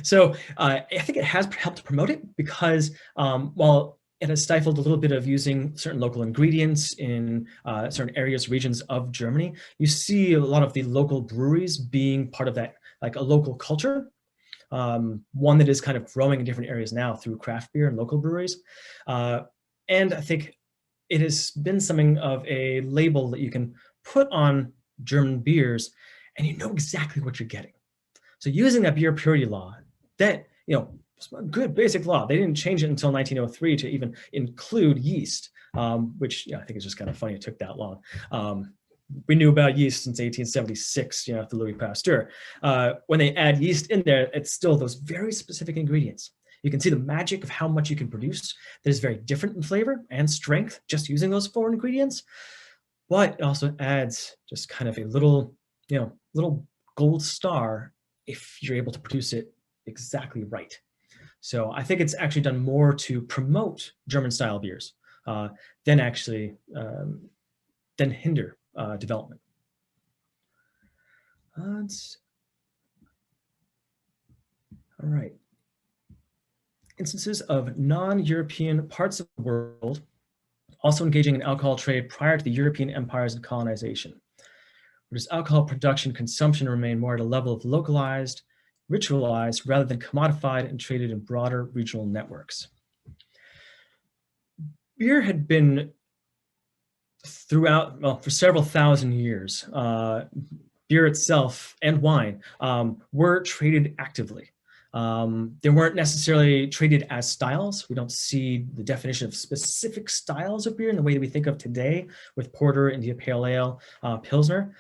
So I think it has helped promote it because while it has stifled a little bit of using certain local ingredients in certain areas, regions of Germany, you see a lot of the local breweries being part of that, like a local culture. One that is kind of growing in different areas now through craft beer and local breweries. And I think it has been something of a label that you can put on German beers and you know exactly what you're getting. So using that beer purity law, that, it's a good basic law. They didn't change it until 1903 to even include yeast, which I think is just kind of funny it took that long. We knew about yeast since 1876, through Louis Pasteur. When they add yeast in there, it's still those very specific ingredients. You can see the magic of how much you can produce that is very different in flavor and strength just using those 4 ingredients. But it also adds just kind of a little gold star if you're able to produce it exactly right. So I think it's actually done more to promote German style beers than actually than hinder development. All right. Instances of non-European parts of the world also engaging in alcohol trade prior to the European empires and colonization. Or does alcohol production consumption remain more at a level of localized, ritualized, rather than commodified and traded in broader regional networks? Beer had been throughout, for several thousand years, beer itself and wine were traded actively. They weren't necessarily traded as styles. We don't see the definition of specific styles of beer in the way that we think of today with porter, India Pale Ale, Pilsner.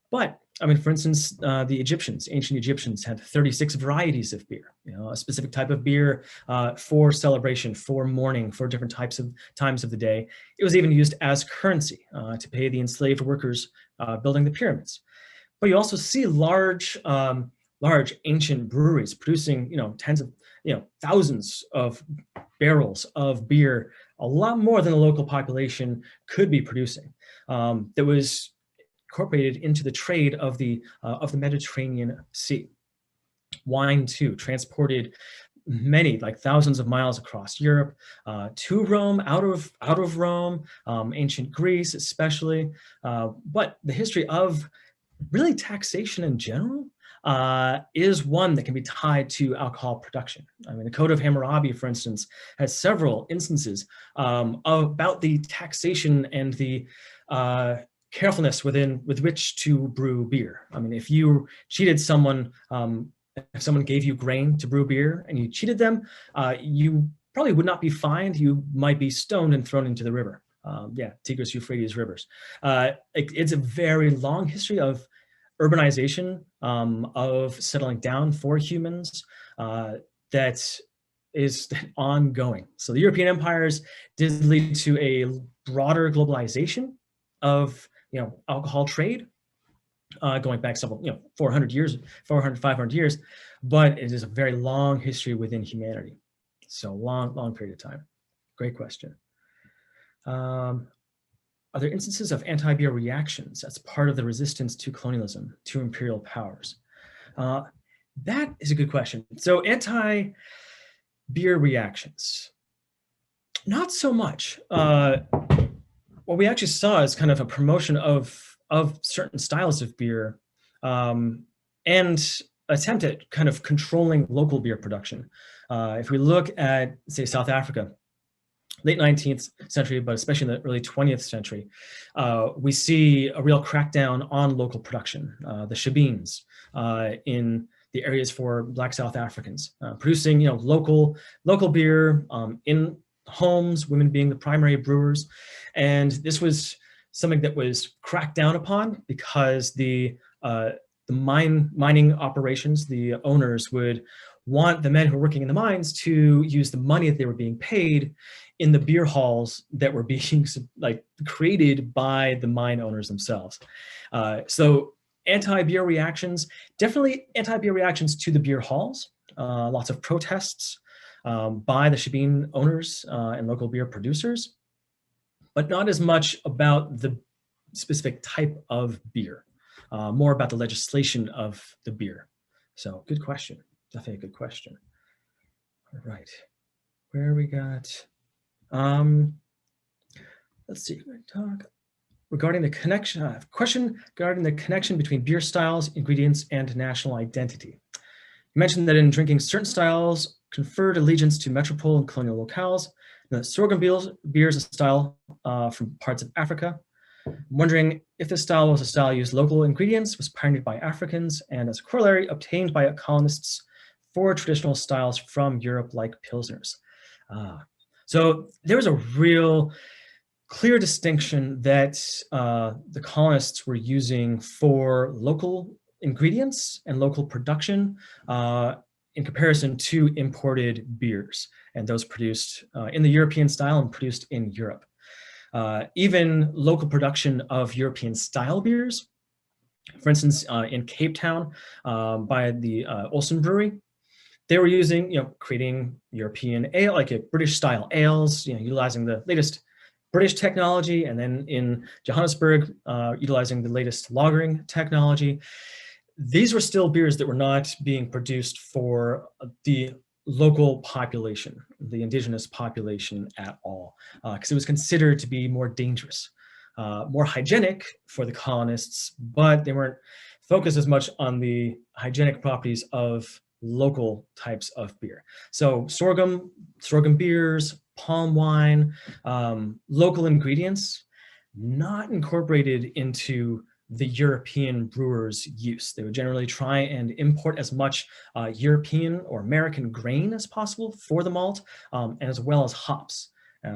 But I mean, for instance, the ancient Egyptians had 36 varieties of beer, a specific type of beer for celebration, for mourning, for different times of the day. It was even used as currency to pay the enslaved workers building the pyramids. But you also see large ancient breweries producing, tens of, thousands of barrels of beer, a lot more than the local population could be producing. That was incorporated into the trade of the Mediterranean Sea. Wine too, transported many, like thousands of miles across Europe, to Rome, out of Rome, ancient Greece especially. But the history of really taxation in general is one that can be tied to alcohol production. I mean, the Code of Hammurabi, for instance, has several instances about the taxation and the carefulness with which to brew beer. I mean, if you cheated someone, if someone gave you grain to brew beer and you cheated them, you probably would not be fined. You might be stoned and thrown into the river. Tigris, Euphrates rivers. It's a very long history of urbanization, of settling down for humans that is ongoing. So the European empires did lead to a broader globalization of alcohol trade, going back several 400 years, 500 years, but it is a very long history within humanity. So long period of time. Great question. Are there instances of anti-beer reactions as part of the resistance to colonialism, to imperial powers? That is a good question. So anti-beer reactions, not so much. What we actually saw is kind of a promotion of certain styles of beer and attempt at kind of controlling local beer production. If we look at, say, South Africa, late 19th century, but especially in the early 20th century, we see a real crackdown on local production. The shebeens in the areas for Black South Africans, producing local beer in homes, women being the primary brewers. And this was something that was cracked down upon because the mining operations, the owners would want the men who were working in the mines to use the money that they were being paid in the beer halls that were being created by the mine owners themselves. So anti-beer reactions, definitely anti-beer reactions to the beer halls, lots of protests by the shebeen owners and local beer producers, but not as much about the specific type of beer, more about the legislation of the beer. So good question, definitely a good question. All right, where we got, let's see, talk regarding the connection, question regarding the connection between beer styles, ingredients, and national identity. You mentioned that in drinking certain styles conferred allegiance to metropole and colonial locales. The sorghum beer is a style from parts of Africa. I'm wondering if this style was a style used local ingredients, was pioneered by Africans, and as a corollary, obtained by colonists for traditional styles from Europe, like Pilsners. So there was a real clear distinction that the colonists were using for local ingredients and local production in comparison to imported beers and those produced in the European style and produced in Europe. Even local production of European style beers, for instance, in Cape Town by the Olsen Brewery, they were using, creating European ale, like British style ales, utilizing the latest British technology, and then in Johannesburg, utilizing the latest lagering technology. These were still beers that were not being produced for the local population, the indigenous population at all, because it was considered to be more dangerous, more hygienic for the colonists, but they weren't focused as much on the hygienic properties of local types of beer. So sorghum beers, palm wine, local ingredients, not incorporated into the European brewers' use. They would generally try and import as much European or American grain as possible for the malt, and as well as hops.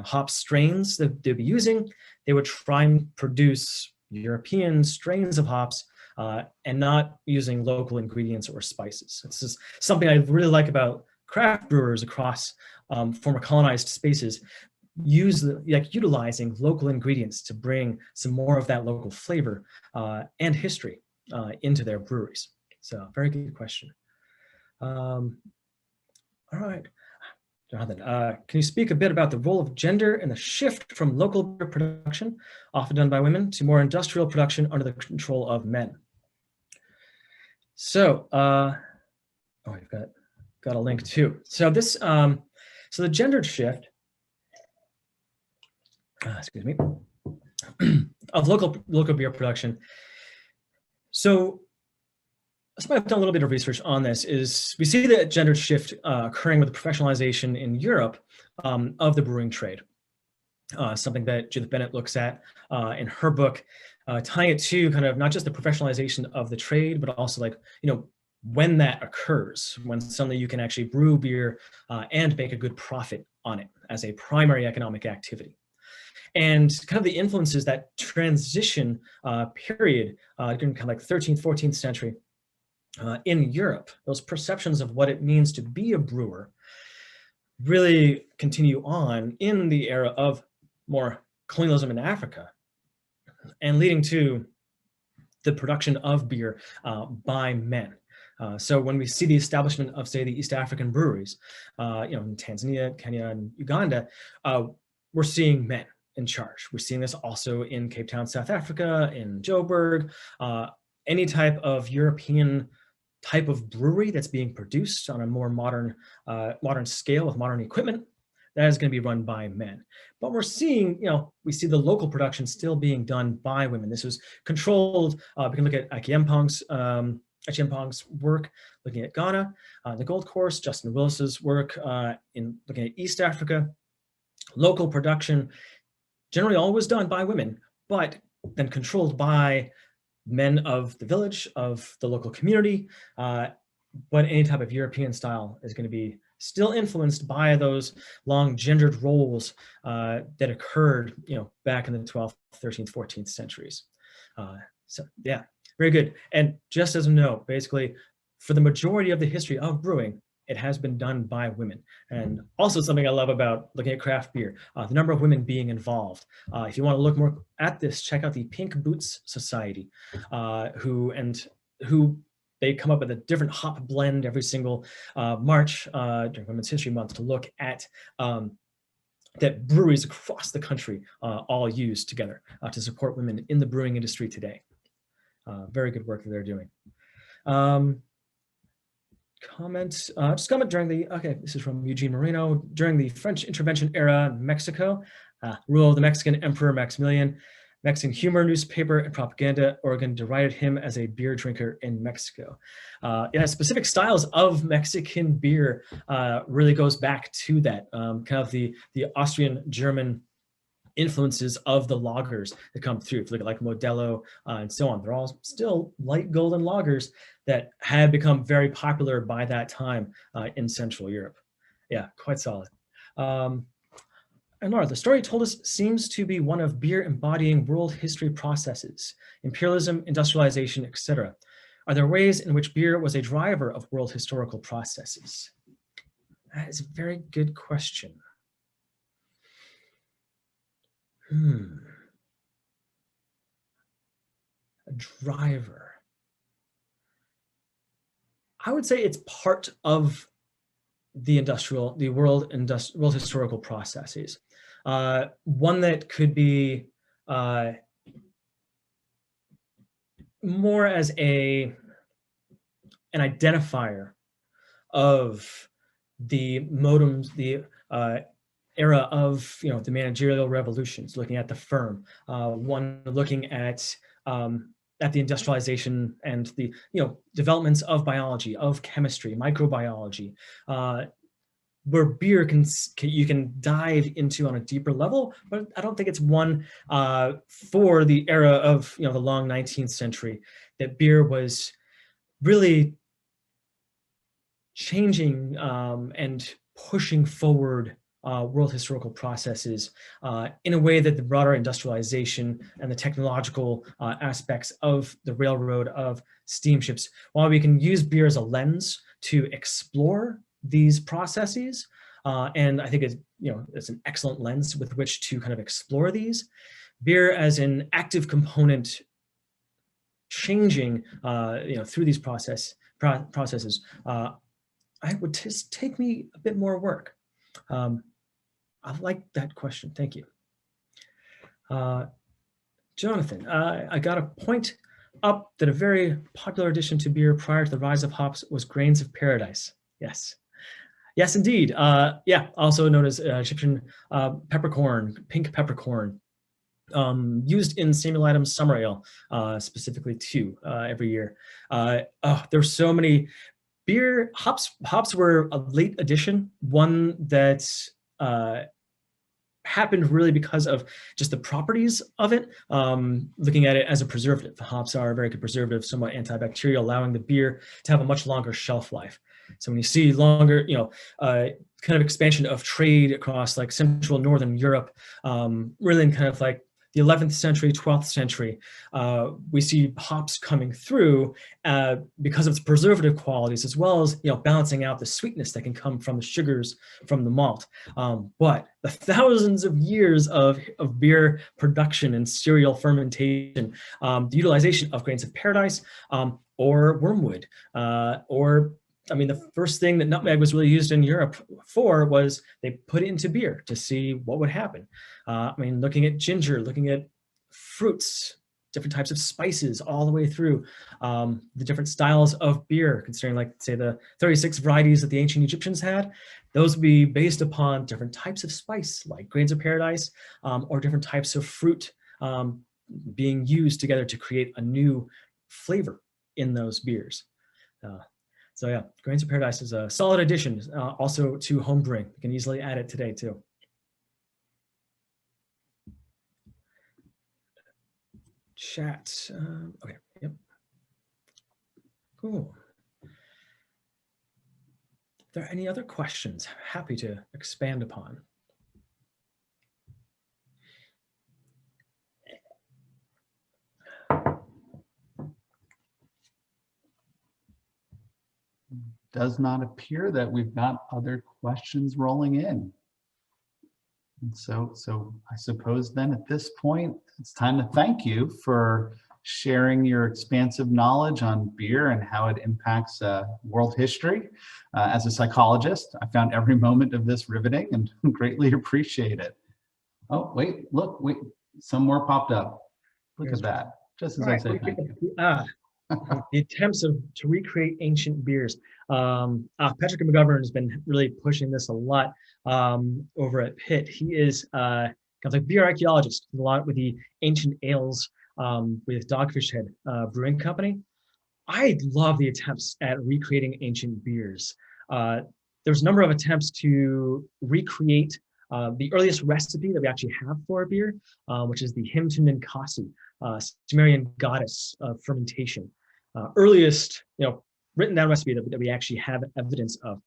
Hop strains that they'd be using, they would try and produce European strains of hops and not using local ingredients or spices. This is something I really like about craft brewers across former colonized spaces, utilizing local ingredients to bring some more of that local flavor and history into their breweries. So very good question. All right, Jonathan, can you speak a bit about the role of gender and the shift from local beer production, often done by women, to more industrial production under the control of men? So, we've got got a link too. So this, so the gendered shift, excuse me, of local beer production. So I've done a little bit of research on this. Is we see the gendered shift occurring with the professionalization in Europe of the brewing trade. Something that Judith Bennett looks at in her book, tying it to kind of not just the professionalization of the trade, but also like, when that occurs, when suddenly you can actually brew beer and make a good profit on it as a primary economic activity. And kind of the influences that transition period during kind of like 13th, 14th century in Europe, those perceptions of what it means to be a brewer really continue on in the era of more colonialism in Africa, and leading to the production of beer by men. So when we see the establishment of, say, the East African breweries, in Tanzania, Kenya, and Uganda, we're seeing men in charge. We're seeing this also in Cape Town, South Africa, in Joburg, any type of European type of brewery that's being produced on a more modern scale with modern equipment, that is going to be run by men. But we're seeing, we see the local production still being done by women. This was controlled. We can look at Achiampong's work looking at Ghana, the Gold Coast, Justin Willis's work in looking at East Africa. Local production generally always done by women, but then controlled by men of the village, of the local community. But any type of European style is going to be still influenced by those long gendered roles that occurred, back in the 12th, 13th, 14th centuries. So yeah, very good. And just as a note, basically, for the majority of the history of brewing, it has been done by women. And also something I love about looking at craft beer, the number of women being involved. If you want to look more at this, check out the Pink Boots Society, who they come up with a different hop blend every single March during Women's History Month to look at that breweries across the country all use together to support women in the brewing industry today. Very good work that they're doing. Just comment during the, this is from Eugene Moreno, during the French intervention era in Mexico, rule of the Mexican Emperor Maximilian, Mexican humor, newspaper, and propaganda organ derided him as a beer drinker in Mexico. Specific styles of Mexican beer really goes back to that, kind of the Austrian-German influences of the lagers that come through. If you look at like Modelo and so on, they're all still light golden lagers that had become very popular by that time in Central Europe. Yeah, quite solid. And Laura, the story told us seems to be one of beer embodying world history processes, imperialism, industrialization, etc. Are there ways in which beer was a driver of world historical processes? That is a very good question. A driver. I would say it's part of the world historical processes. One that could be more as an identifier of the modems, the era of the managerial revolutions, looking at the firm, one looking at the industrialization and the developments of biology, of chemistry, microbiology, where beer you can dive into on a deeper level, but I don't think it's one for the era of the long 19th century that beer was really changing and pushing forward world historical processes in a way that the broader industrialization and the technological aspects of the railroad, of steamships, while we can use beer as a lens to explore these processes, and I think it's an excellent lens with which to kind of explore these, beer as an active component changing through these processes, I would just take me a bit more work. I like that question. Thank you. Jonathan, I got a point up that a very popular addition to beer prior to the rise of hops was grains of paradise. Yes. Yes, indeed. Yeah, also known as Egyptian peppercorn, pink peppercorn. Used in Samuel Adams summer ale, specifically too, every year. There's so many beer hops. Hops were a late addition, one that happened really because of just the properties of it. Looking at it as a preservative, hops are a very good preservative, somewhat antibacterial, allowing the beer to have a much longer shelf life. So when you see longer, kind of expansion of trade across like Central and Northern Europe, really in kind of like the 11th century, 12th century, we see hops coming through because of its preservative qualities, as well as balancing out the sweetness that can come from the sugars from the malt. But the thousands of years of beer production and cereal fermentation, the utilization of grains of paradise or wormwood, the first thing that nutmeg was really used in Europe for was they put it into beer to see what would happen. Looking at ginger, looking at fruits, different types of spices, all the way through the different styles of beer, considering like, say, the 36 varieties that the ancient Egyptians had, those would be based upon different types of spice, like grains of paradise, or different types of fruit being used together to create a new flavor in those beers. So yeah, grains of paradise is a solid addition also to home brewing. You can easily add it today too. Chat. Okay, yep. Cool. Are there any other questions? Happy to expand upon. Does not appear that we've got other questions rolling in. And so I suppose then at this point, it's time to thank you for sharing your expansive knowledge on beer and how it impacts world history. As a psychologist, I found every moment of this riveting and greatly appreciate it. Oh, wait, some more popped up. Look at that, just as I say thank you. The attempts to recreate ancient beers. Patrick McGovern has been really pushing this a lot over at Pitt. He is kind of like beer archaeologist, a lot with the ancient ales with Dogfish Head Brewing Company. I love the attempts at recreating ancient beers. There's a number of attempts to recreate the earliest recipe that we actually have for a beer, which is the Himton Ninkasi, Sumerian goddess of fermentation. Earliest, written down recipe that we actually have evidence of.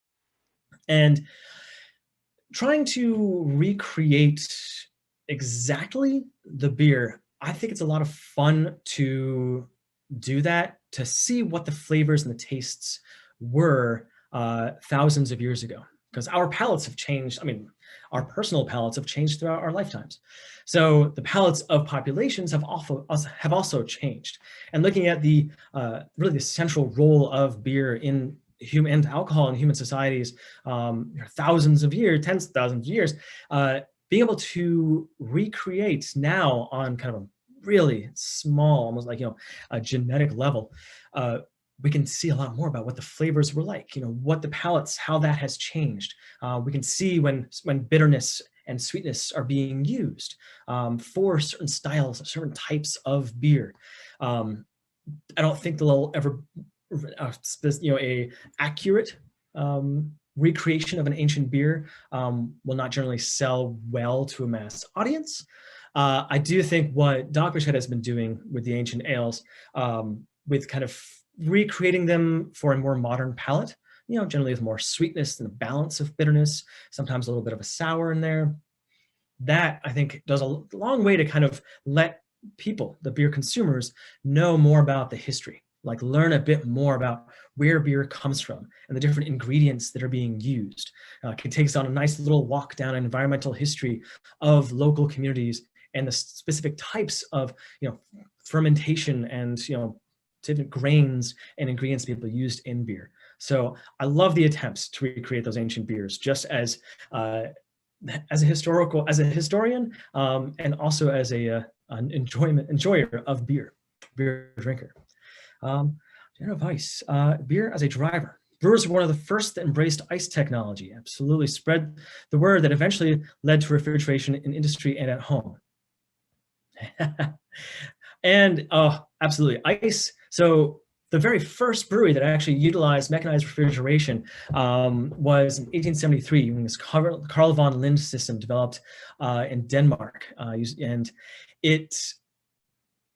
And trying to recreate exactly the beer, I think it's a lot of fun to do that, to see what the flavors and the tastes were thousands of years ago, because our palates have changed. Our personal palates have changed throughout our lifetimes. So the palates of populations have also changed. And looking at the really the central role of beer in human and alcohol in human societies, thousands of years, tens of thousands of years, being able to recreate now on kind of a really small, almost like a genetic level, we can see a lot more about what the flavors were like, what the palates, how that has changed. We can see when bitterness and sweetness are being used for certain styles, certain types of beer. I don't think they'll ever, a accurate recreation of an ancient beer will not generally sell well to a mass audience. I do think what Dogfish Head has been doing with the ancient ales, with kind of recreating them for a more modern palate, generally with more sweetness and a balance of bitterness, sometimes a little bit of a sour in there. That, I think, does a long way to kind of let people, the beer consumers, know more about the history, like learn a bit more about where beer comes from and the different ingredients that are being used. It takes on a nice little walk down an environmental history of local communities and the specific types of, fermentation and, different grains and ingredients people used in beer. So I love the attempts to recreate those ancient beers, just as a historian, and also as an enjoyer of beer drinker. General advice: beer as a driver. Brewers were one of the first that embraced ice technology, absolutely spread the word that eventually led to refrigeration in industry and at home. And absolutely, ice. So the very first brewery that actually utilized mechanized refrigeration was in 1873 when this Carl von Linde system developed in Denmark. And it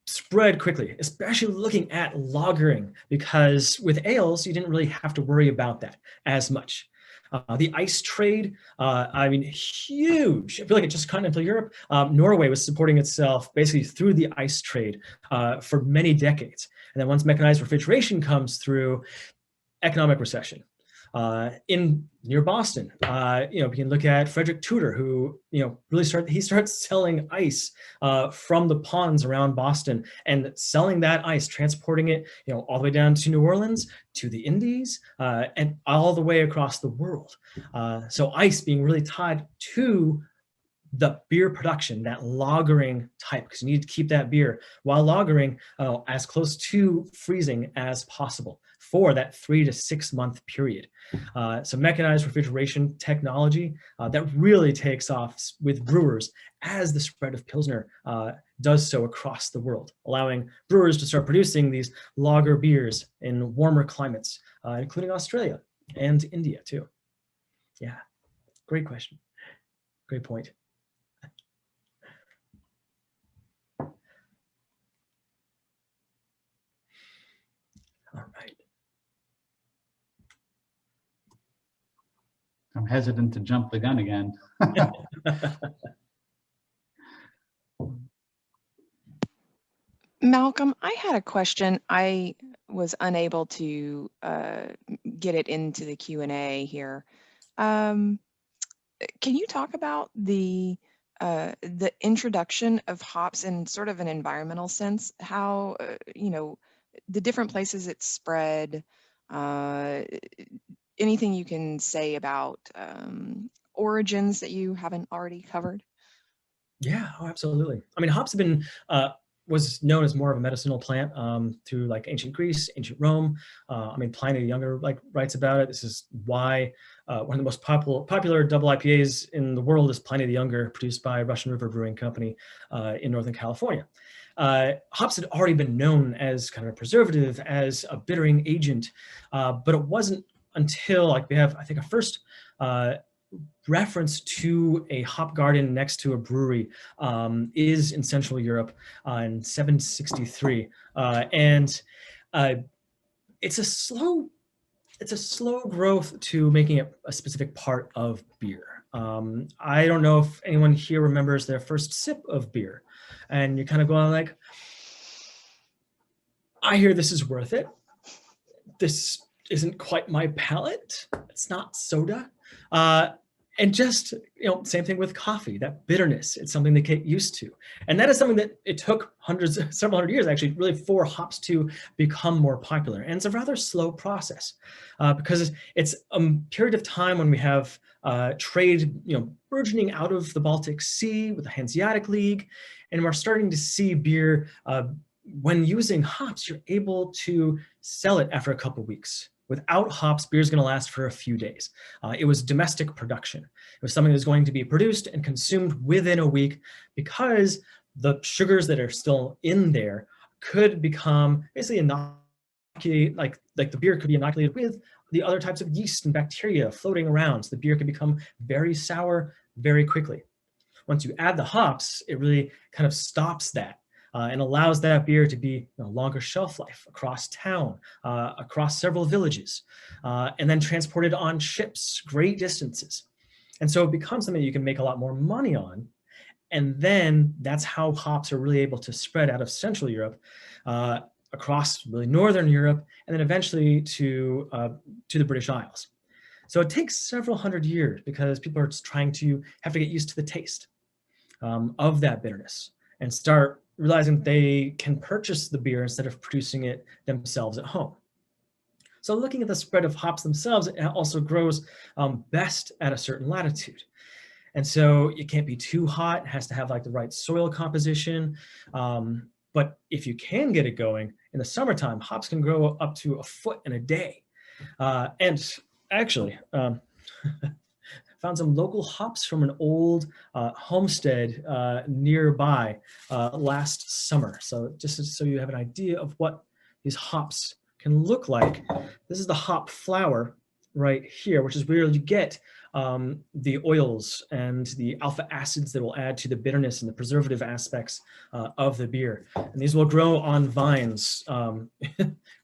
spread quickly, especially looking at lagering, because with ales, you didn't really have to worry about that as much. The ice trade, I mean, huge. I feel like it just continental Europe. Norway was supporting itself basically through the ice trade for many decades. And then once mechanized refrigeration comes through, economic recession. Near Boston, we can look at Frederick Tudor, who really starts selling ice from the ponds around Boston and selling that ice, transporting it all the way down to New Orleans, to the Indies, and all the way across the world. So ice being really tied to the beer production, that lagering type, because you need to keep that beer while lagering as close to freezing as possible for that 3 to 6 month period. So mechanized refrigeration technology that really takes off with brewers as the spread of Pilsner does so across the world, allowing brewers to start producing these lager beers in warmer climates, including Australia and India too. Yeah, great question. Great point. All right. I'm hesitant to jump the gun again. Malcolm, I had a question. I was unable to get it into the Q&A here. Can you talk about the introduction of hops in sort of an environmental sense? How the different places it's spread. Anything you can say about origins that you haven't already covered? Yeah, absolutely. I mean, hops have been was known as more of a medicinal plant through like ancient Greece, ancient Rome. I mean, Pliny the Younger writes about it. This is why one of the most popular double IPAs in the world is Pliny the Younger, produced by Russian River Brewing Company in Northern California. Hops had already been known as kind of a preservative, as a bittering agent, but it wasn't until we have, I think, a first reference to a hop garden next to a brewery is in Central Europe in 763, and it's a slow growth to making it a specific part of beer. I don't know if anyone here remembers their first sip of beer, and you're kind of going like, I hear this is worth it. This isn't quite my palate. It's not soda. And just, same thing with coffee, that bitterness, it's something they get used to. And that is something that it took several hundred years actually, really, for hops to become more popular. And it's a rather slow process because it's a period of time when we have trade, burgeoning out of the Baltic Sea with the Hanseatic League. And we're starting to see beer, when using hops, you're able to sell it after a couple weeks. Without hops, beer is going to last for a few days. It was domestic production. It was something that was going to be produced and consumed within a week, because the sugars that are still in there could become basically inoculated, like the beer could be inoculated with the other types of yeast and bacteria floating around. So the beer could become very sour very quickly. Once you add the hops, it really kind of stops that. And allows that beer to be longer shelf life across town, across several villages, and then transported on ships great distances. And so it becomes something you can make a lot more money on. And then that's how hops are really able to spread out of Central Europe, across really Northern Europe, and then eventually to the British Isles. So it takes several hundred years because people are just trying to have to get used to the taste of that bitterness and start realizing they can purchase the beer instead of producing it themselves at home. So looking at the spread of hops themselves, it also grows best at a certain latitude. And so it can't be too hot. It has to have the right soil composition. But if you can get it going, in the summertime, hops can grow up to a foot in a day. And actually, found some local hops from an old homestead nearby last summer. So just so you have an idea of what these hops can look like, this is the hop flower right here, which is where you get the oils and the alpha acids that will add to the bitterness and the preservative aspects of the beer. And these will grow on vines,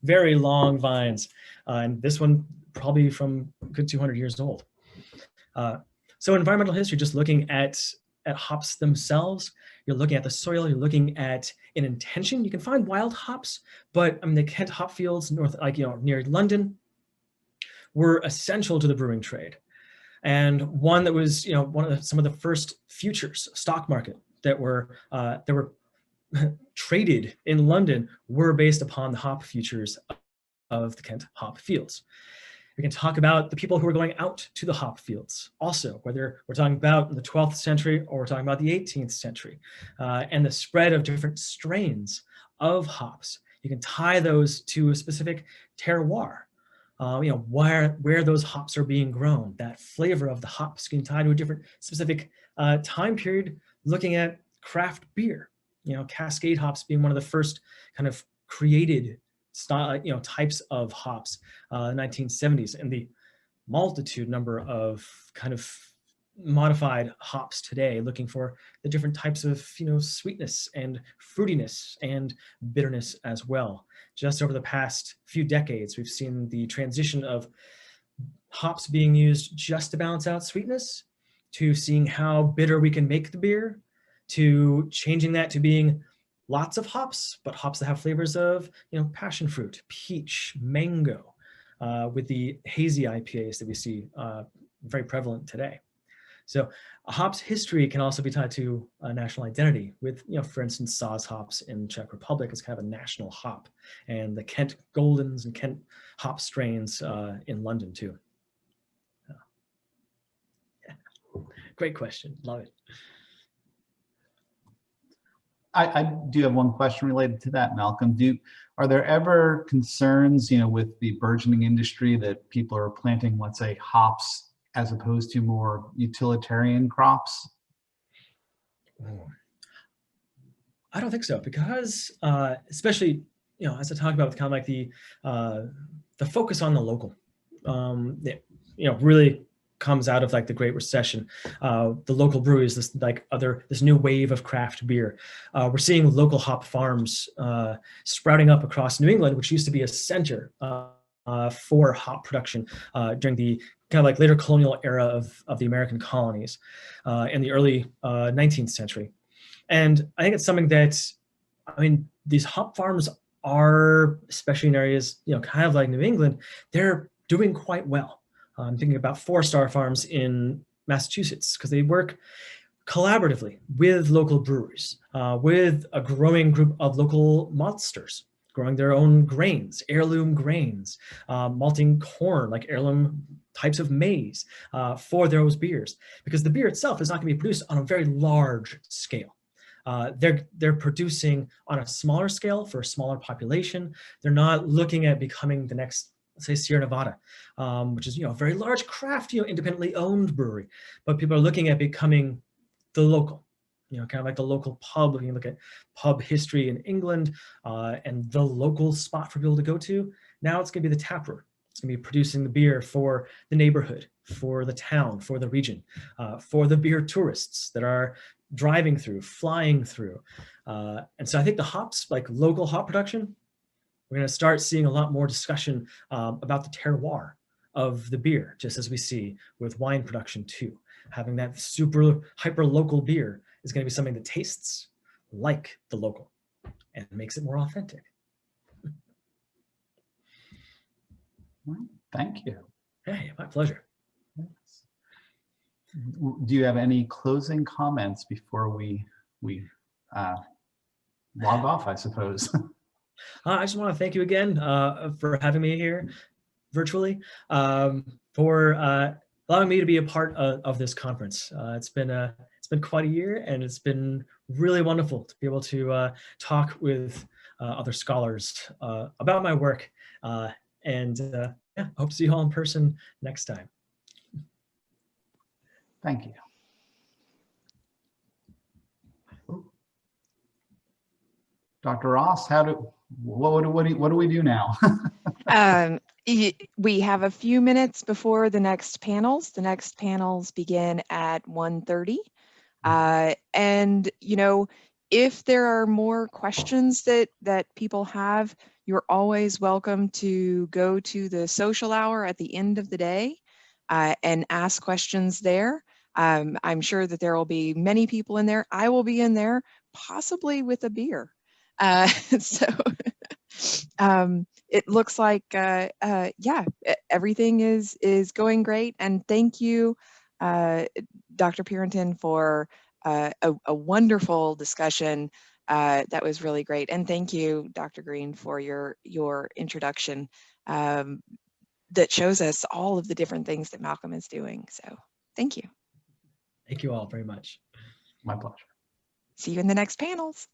very long vines. And this one probably from a good 200 years old. So environmental history, just looking at hops themselves, you're looking at the soil, you're looking at an intention. You can find wild hops, but I mean, the Kent hop fields near London were essential to the brewing trade. And one that was, some of the first futures stock market that were traded in London were based upon the hop futures of the Kent hop fields. We can talk about the people who were going out to the hop fields also, whether we're talking about the 12th century or we're talking about the 18th century, and the spread of different strains of hops. You can tie those to a specific terroir, where those hops are being grown. That flavor of the hops can tie to a different specific time period, looking at craft beer. Cascade hops being one of the first kind of created style, types of hops, 1970s, and the multitude number of kind of modified hops today, looking for the different types of, sweetness and fruitiness and bitterness as well. Just over the past few decades, we've seen the transition of hops being used just to balance out sweetness, to seeing how bitter we can make the beer, to changing that to being lots of hops, but hops that have flavors of, passion fruit, peach, mango, with the hazy IPAs that we see very prevalent today. So a hop's history can also be tied to a national identity with, for instance, Saaz hops in Czech Republic is kind of a national hop, and the Kent Goldens and Kent hop strains in London too. Yeah. Great question, love it. I do have one question related to that, Malcolm. Are there ever concerns, with the burgeoning industry that people are planting, let's say, hops as opposed to more utilitarian crops? I don't think so, because especially, as I talk about with kind of like the focus on the local, really comes out of like the Great Recession. The local breweries, this new wave of craft beer. We're seeing local hop farms sprouting up across New England, which used to be a center for hop production during the kind of like later colonial era of the American colonies in the early 19th century. And I think it's something that, these hop farms are, especially in areas, kind of like New England, they're doing quite well. I'm thinking about 4-Star Farms in Massachusetts, because they work collaboratively with local breweries, with a growing group of local maltsters, growing their own grains, heirloom grains, malting corn, like heirloom types of maize for those beers, because the beer itself is not going to be produced on a very large scale. They're producing on a smaller scale for a smaller population. They're not looking at becoming the next, let's say, Sierra Nevada, which is a very large craft, independently owned brewery, but people are looking at becoming the local, kind of like the local pub. When you look at pub history in England and the local spot for people to go to, now it's going to be the tap room. It's going to be producing the beer for the neighborhood, for the town, for the region, for the beer tourists that are driving through, flying through. And so I think the hops, like local hop production, we're going to start seeing a lot more discussion about the terroir of the beer, just as we see with wine production too. Having that super hyper local beer is going to be something that tastes like the local and makes it more authentic. Thank you. Hey, my pleasure. Do you have any closing comments before we log off, I suppose? I just want to thank you again for having me here virtually, for allowing me to be a part of this conference. It's been quite a year, and it's been really wonderful to be able to talk with other scholars about my work and Yeah, hope to see you all in person next time. Thank you. Dr. Ross, what do we do now? We have a few minutes before the next panels. The next panels begin at 1:30. And, you know, if there are more questions that people have, you're always welcome to go to the social hour at the end of the day and ask questions there. I'm sure that there will be many people in there. I will be in there, possibly with a beer. So it looks like, yeah, everything is going great. And thank you, Dr. Purinton, for a wonderful discussion. That was really great. And thank you, Dr. Green, for your introduction that shows us all of the different things that Malcolm is doing. So thank you. Thank you all very much. My pleasure. See you in the next panels.